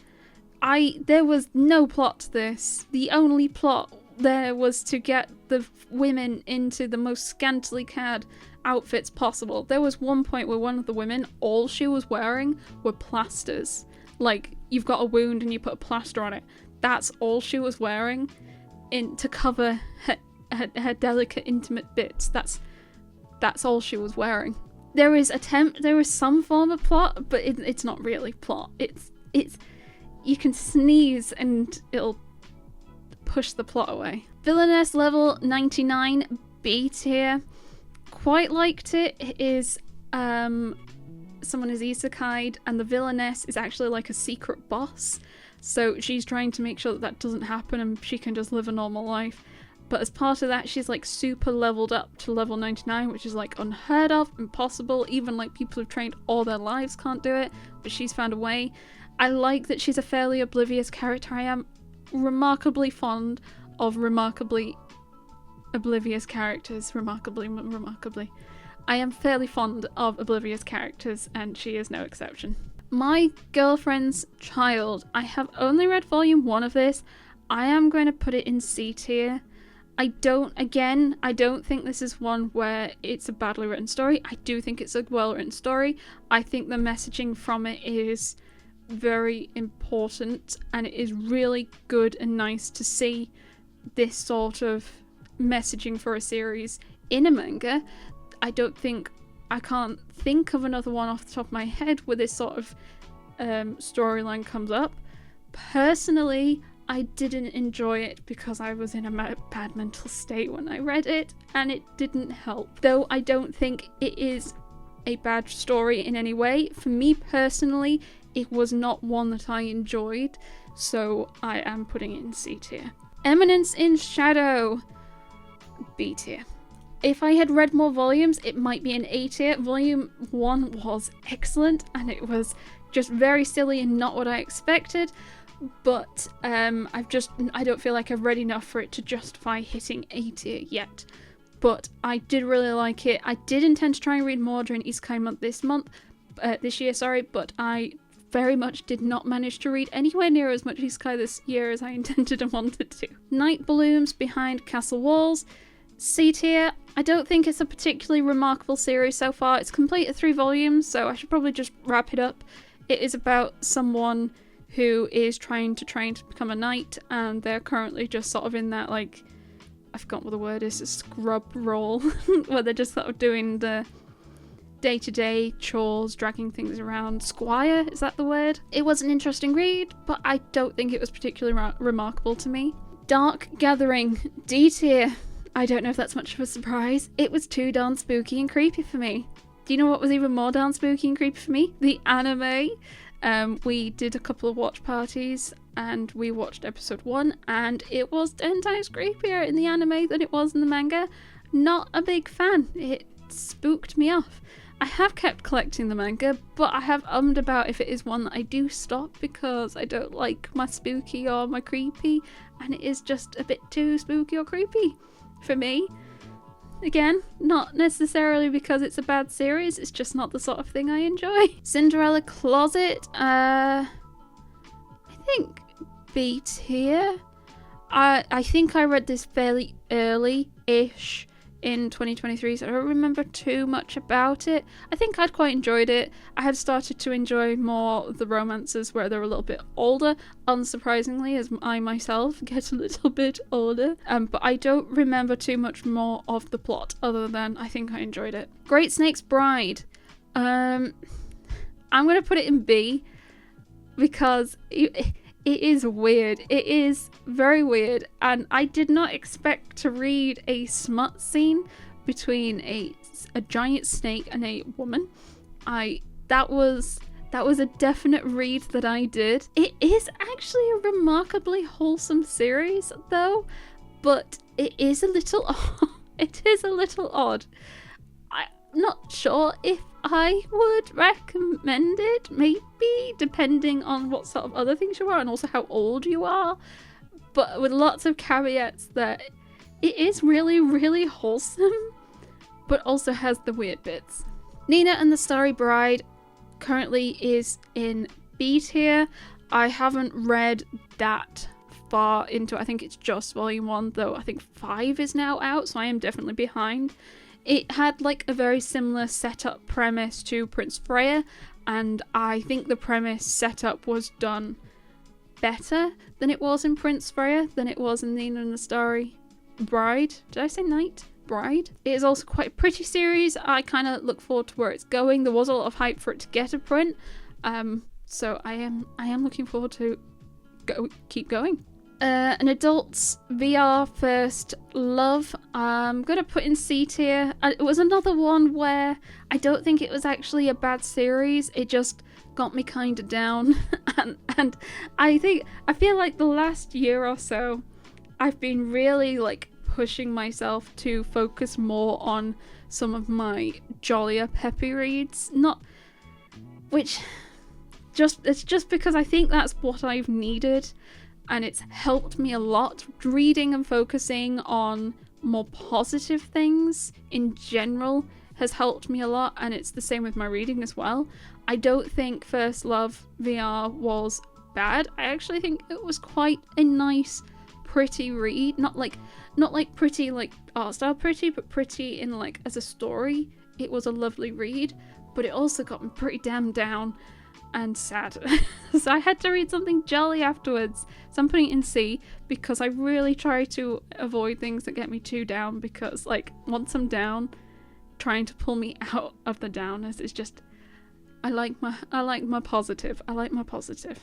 There was no plot to this. The only plot there was to get the women into the most scantily clad outfits possible. There was one point where one of the women, all she was wearing were plasters. Like, you've got a wound and you put a plaster on it. That's all she was wearing to cover her delicate, intimate bits. That's all she was wearing. There is some form of plot, but it's not really plot. It's you can sneeze and it'll push the plot away. Villainess level 99 B tier. Quite liked it. It is someone is isekai'd and the villainess is actually like a secret boss. So she's trying to make sure that doesn't happen and she can just live a normal life. But as part of that, she's like super leveled up to level 99, which is like unheard of, impossible. Even like people who've trained all their lives can't do it, but she's found a way. I like that she's a fairly oblivious character. I am remarkably fond of remarkably oblivious characters. Remarkably. I am fairly fond of oblivious characters, and she is no exception. My Girlfriend's Child. I have only read volume 1 of this. I am going to put it in C tier. I don't think this is one where it's a badly written story. I do think it's a well-written story. I think the messaging from it is very important, and it is really good and nice to see this sort of messaging for a series in a manga. I can't think of another one off the top of my head where this sort of storyline comes up. Personally, I didn't enjoy it because I was in a bad mental state when I read it, and it didn't help. Though I don't think it is a bad story in any way. For me personally, it was not one that I enjoyed, so I am putting it in C tier. Eminence in Shadow, B tier. If I had read more volumes, it might be an A tier. Volume 1 was excellent, and it was just very silly and not what I expected. But I don't feel like I've read enough for it to justify hitting A tier yet. But I did really like it. I did intend to try and read more during Isekai month this year, sorry, but I very much did not manage to read anywhere near as much Isekai this year as I intended and wanted to. Night Blooms Behind Castle Walls, C tier. I don't think it's a particularly remarkable series so far. It's completed 3 volumes, so I should probably just wrap it up. It is about someone who is trying to train to become a knight, and they're currently just sort of in that, like, I forgot what the word is, a scrub role, where they're just sort of doing the day-to-day chores, dragging things around. Squire, is that the word? It was an interesting read, but I don't think it was particularly remarkable to me. Dark Gathering, D tier. I don't know if that's much of a surprise. It was too darn spooky and creepy for me. Do you know what was even more darn spooky and creepy for me? The anime. We did a couple of watch parties and we watched episode 1 and it was 10 times creepier in the anime than it was in the manga. Not a big fan. It spooked me off. I have kept collecting the manga, but I have ummed about if it is one that I do stop because I don't like my spooky or my creepy, and it is just a bit too spooky or creepy for me. Again, not necessarily because it's a bad series, it's just not the sort of thing I enjoy. Cinderella Closet, I think B tier. I think I read this fairly early-ish in 2023, so I don't remember too much about it. I think I'd quite enjoyed it. I had started to enjoy more of the romances where they're a little bit older, unsurprisingly, as I myself get a little bit older. But I don't remember too much more of the plot, other than I think I enjoyed it. Great Snake's Bride. I'm going to put it in B, because it is weird. It is very weird, and I did not expect to read a smut scene between a giant snake and a woman. That was a definite read that I did. It is actually a remarkably wholesome series though, but it is a little odd. I'm not sure if I would recommend it, maybe, depending on what sort of other things you are and also how old you are, but with lots of caveats that it is really, really wholesome, but also has the weird bits. Nina and the Starry Bride currently is in B tier. I haven't read that far into it. I think it's just volume 1, though I think 5 is now out, so I am definitely behind. It had like a very similar setup premise to Prince Freya, and I think the premise setup was done better than it was in Prince Freya, than it was in Nina and the Starry Bride. Did I say Knight? Bride? It is also quite a pretty series. I kind of look forward to where it's going. There was a lot of hype for it to get a print, so I am looking forward to keep going. An adult's VR First Love, I'm gonna put in C tier. It was another one where I don't think it was actually a bad series, it just got me kind of down. and I feel like the last year or so I've been really like pushing myself to focus more on some of my jollier peppy reads, it's just because I think that's what I've needed. And it's helped me a lot. Reading and focusing on more positive things in general has helped me a lot, and it's the same with my reading as well. I don't think First Love VR was bad. I actually think it was quite a nice, pretty read. Not like pretty like art style pretty, but pretty in like as a story. It was a lovely read, but it also got me pretty damn down and sad. So I had to read something jolly afterwards. So I'm putting it in C because I really try to avoid things that get me too down, because like once I'm down, trying to pull me out of the downness is just I like my positive.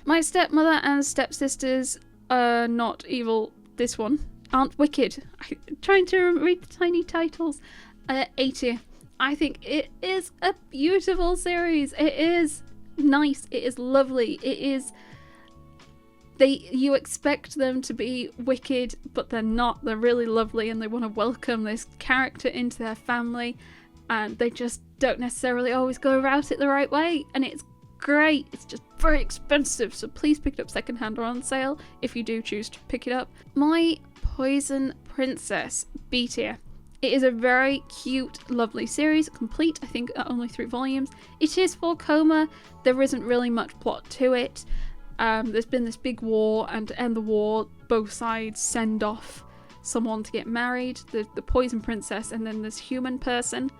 My Stepmother and Stepsisters are not evil. This one aren't wicked. I'm trying to read the tiny titles. A tier. I think it is a beautiful series. It is nice, it is lovely, you expect them to be wicked, but they're not. They're really lovely, and they want to welcome this character into their family, and they just don't necessarily always go about it the right way, and it's great. It's just very expensive, so please pick it up secondhand or on sale if you do choose to pick it up. My Poison Princess B tier. It is a very cute, lovely series, complete, I think, at only 3 volumes. It is for coma. There isn't really much plot to it. There's been this big war, and to end the war, both sides send off someone to get married, the Poison Princess, and then this human person.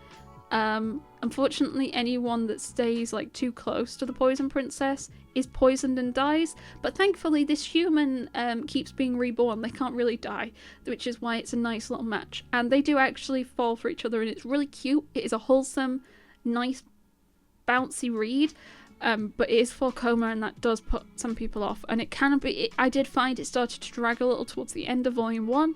Unfortunately, anyone that stays like too close to the Poison Princess is poisoned and dies, but thankfully this human keeps being reborn. They can't really die, which is why it's a nice little match, and they do actually fall for each other, and it's really cute. It is a wholesome, nice, bouncy read, but it is for coma, and that does put some people off, and it can be. I did find it started to drag a little towards the end of volume 1,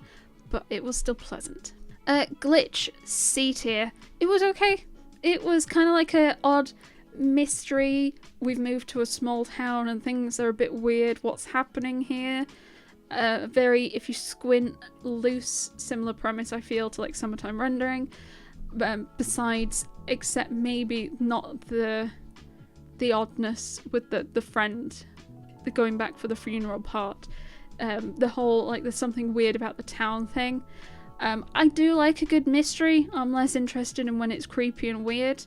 but it was still pleasant. Glitch C tier. It was okay. It was kind of like a odd mystery. We've moved to a small town and things are a bit weird. What's happening here? Very, if you squint, loose, similar premise, I feel, to like Summertime Rendering. Besides, except maybe not the oddness with the friend, the going back for the funeral part. The whole, like, there's something weird about the town thing. I do like a good mystery. I'm less interested in when it's creepy and weird.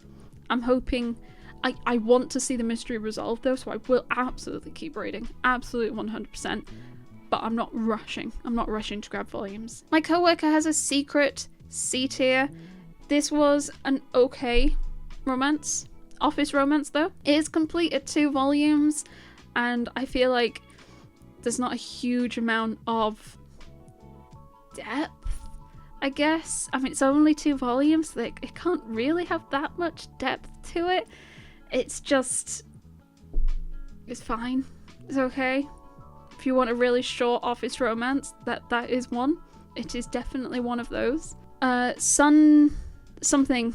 I'm hoping... I want to see the mystery resolved though, so I will absolutely keep reading. Absolutely 100%. But I'm not rushing. I'm not rushing to grab volumes. My coworker has a secret C tier. This was an okay romance. Office romance though. It is complete at 2 volumes, and I feel like there's not a huge amount of depth, I guess. I mean, it's only 2 volumes, so it can't really have that much depth to it. It's just... it's fine. It's okay. If you want a really short office romance, that is one. It is definitely one of those. Sun something.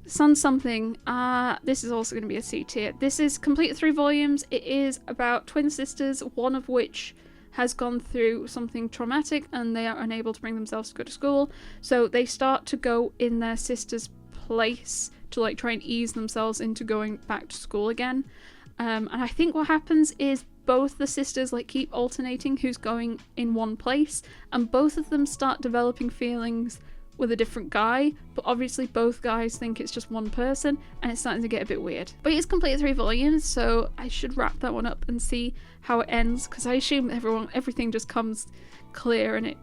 This is also going to be a C tier. This is complete 3 volumes. It is about twin sisters, one of which has gone through something traumatic and they are unable to bring themselves to go to school. So they start to go in their sister's place to like try and ease themselves into going back to school again. And I think what happens is both the sisters like keep alternating who's going in one place, and both of them start developing feelings with a different guy, but obviously both guys think it's just one person, and it's starting to get a bit weird. But it's completed 3 volumes, so I should wrap that one up and see how it ends, because I assume everything just comes clear and it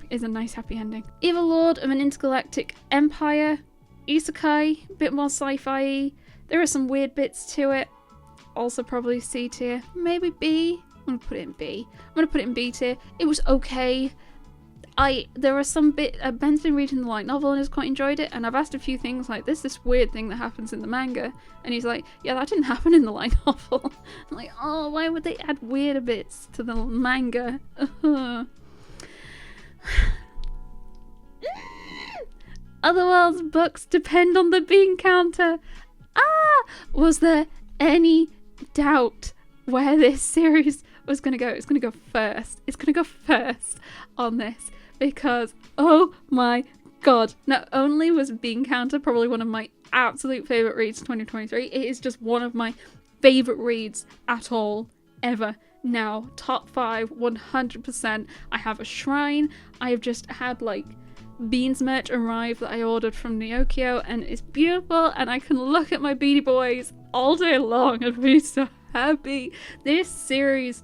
is a nice happy ending. Evil Lord of an Intergalactic Empire. Isekai, a bit more sci-fi-y. There are some weird bits to it. Also probably C tier, maybe B. I'm gonna put it in B. I'm gonna put it in B tier. It was okay. There are some Ben's been reading the light novel and has quite enjoyed it, and I've asked a few things like this weird thing that happens in the manga, and he's like, yeah, that didn't happen in the light novel. I'm like, oh, why would they add weirder bits to the manga? Otherworld's books depend on the bean counter. Was there any doubt where this series was gonna go? It's gonna go first. It's gonna go first on this, because oh my god, not only was Bean Counter probably one of my absolute favourite reads of 2023, it is just one of my favourite reads at all ever. Now, top 5, 100%. I have a shrine. I have just had like Beans merch arrive that I ordered from Neokyo, and it's beautiful, and I can look at my Beanie Boys all day long and be so happy. This series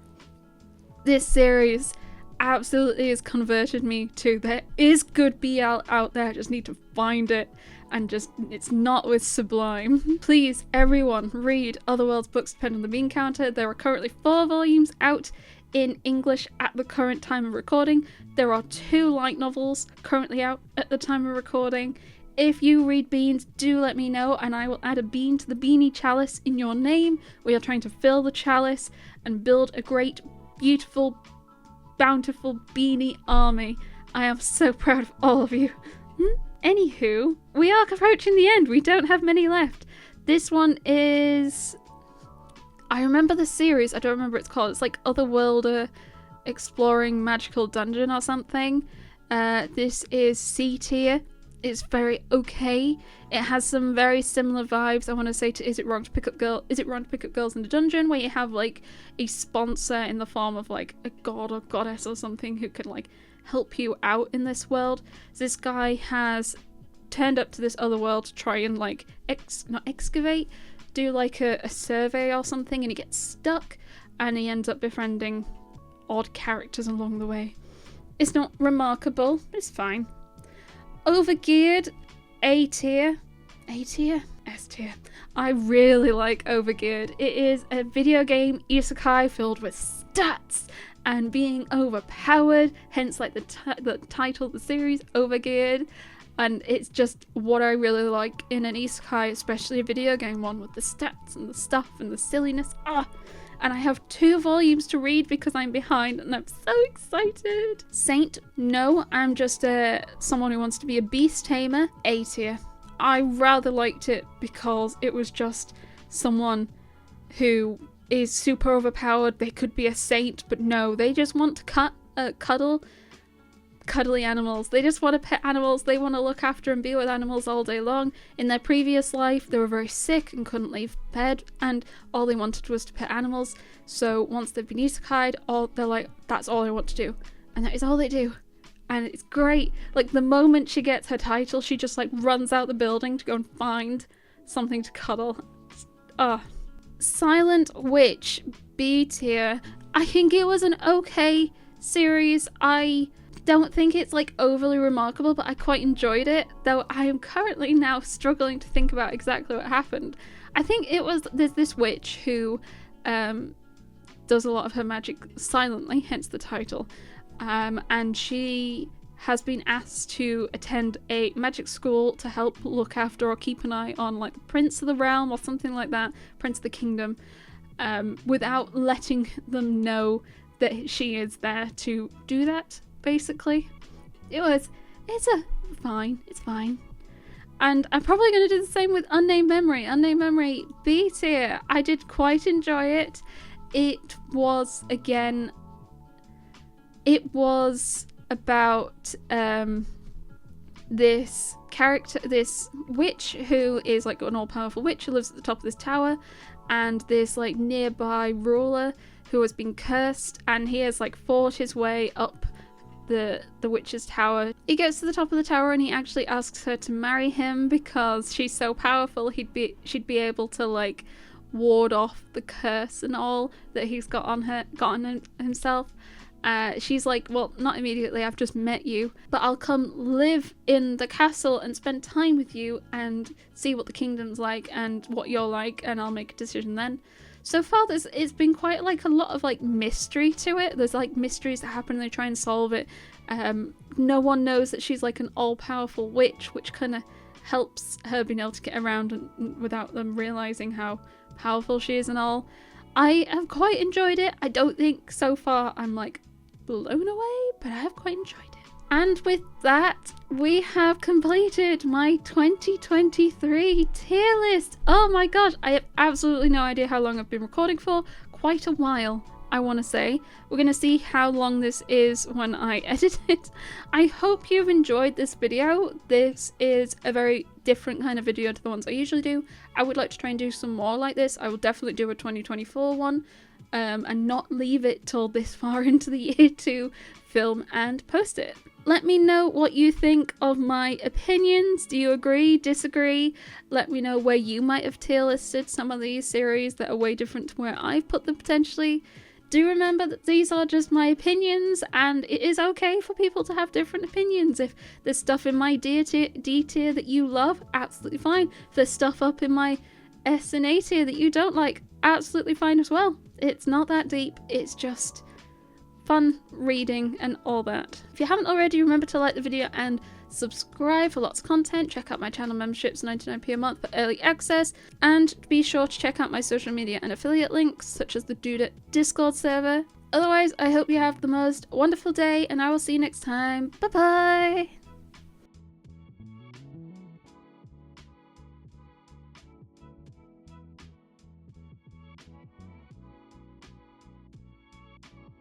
absolutely has converted me to, there is good BL out there, I just need to find it, and just, it's not with Sublime. Please, everyone, read Otherworld's books depend on the bean counter. There are currently 4 volumes out in English at the current time of recording. There are 2 light novels currently out at the time of recording. If you read Beans, do let me know, and I will add a bean to the Beanie Chalice in your name. We are trying to fill the chalice and build a great, beautiful, bountiful beanie army. I am so proud of all of you. Anywho, we are approaching the end. We don't have many left. This one is... I remember the series, I don't remember what it's called. It's like Otherworlder Exploring Magical Dungeon or something. This is C tier. It's very okay. It has some very similar vibes, I want to say, to Is It Wrong to Pick Up Girls in the Dungeon, where you have like a sponsor in the form of like a god or goddess or something who can like help you out in this world. So this guy has turned up to this other world to try and like do like a survey or something, and he gets stuck and he ends up befriending odd characters along the way. It's not remarkable, but it's fine. Overgeared, A tier, S tier. I really like Overgeared. It is a video game isekai filled with stats and being overpowered, hence like the title of the series, Overgeared. And it's just what I really like in an isekai, especially a video game one, with the stats and the stuff and the silliness. And I have 2 volumes to read because I'm behind and I'm so excited. Saint, no, I'm just someone who wants to be a beast tamer. A tier. I rather liked it because it was just someone who is super overpowered. They could be a saint, but no, they just want to cuddle cuddly animals. They just want to pet animals. They want to look after and be with animals all day long. In their previous life, they were very sick and couldn't leave bed, and all they wanted was to pet animals. So once they've been isekai'd, they're like, that's all I want to do. And that is all they do. And it's great. Like, the moment she gets her title, she just like runs out the building to go and find something to cuddle. Silent Witch, B tier. I think it was an okay series. I don't think it's like overly remarkable, but I quite enjoyed it, though I am currently now struggling to think about exactly what happened. I think there's this witch who does a lot of her magic silently, hence the title, and she has been asked to attend a magic school to help look after or keep an eye on like the Prince of the Realm or something like that, Prince of the Kingdom, without letting them know that she is there to do that. Basically, it's fine. And I'm probably going to do the same with Unnamed Memory, B tier. I did quite enjoy it. It was about this witch who is like an all-powerful witch who lives at the top of this tower, and this like nearby ruler who has been cursed, and he has like fought his way up the witch's tower. He gets to the top of the tower and he actually asks her to marry him because she's so powerful she'd be able to like ward off the curse and all that he's got on himself. She's like, well, not immediately, I've just met you, but I'll come live in the castle and spend time with you and see what the kingdom's like and what you're like, and I'll make a decision then. So far, it's been quite like a lot of like mystery to it. There's like mysteries that happen and they try and solve it. No one knows that she's like an all-powerful witch, which kind of helps her being able to get around and without them realizing how powerful she is and all. I have quite enjoyed it. I don't think so far I'm like blown away, but I have quite enjoyed it. And with that, we have completed my 2023 tier list. Oh my god, I have absolutely no idea how long I've been recording for. Quite a while, I want to say. We're going to see how long this is when I edit it. I hope you've enjoyed this video. This is a very different kind of video to the ones I usually do. I would like to try and do some more like this. I will definitely do a 2024 one. And not leave it till this far into the year to film and post it. Let me know what you think of my opinions. Do you agree, disagree? Let me know where you might have tier listed some of these series that are way different to where I've put them potentially. Do remember that these are just my opinions, and it is okay for people to have different opinions. If there's stuff in my D tier that you love, absolutely fine. If there's stuff up in my S and A tier that you don't like, absolutely fine as well. It's not that deep, it's just fun reading and all that. If you haven't already, remember to like the video and subscribe for lots of content. Check out my channel memberships, 99p a month for early access, and be sure to check out my social media and affiliate links such as the Dude Discord server. Otherwise, I hope you have the most wonderful day, and I will see you next time. Bye bye!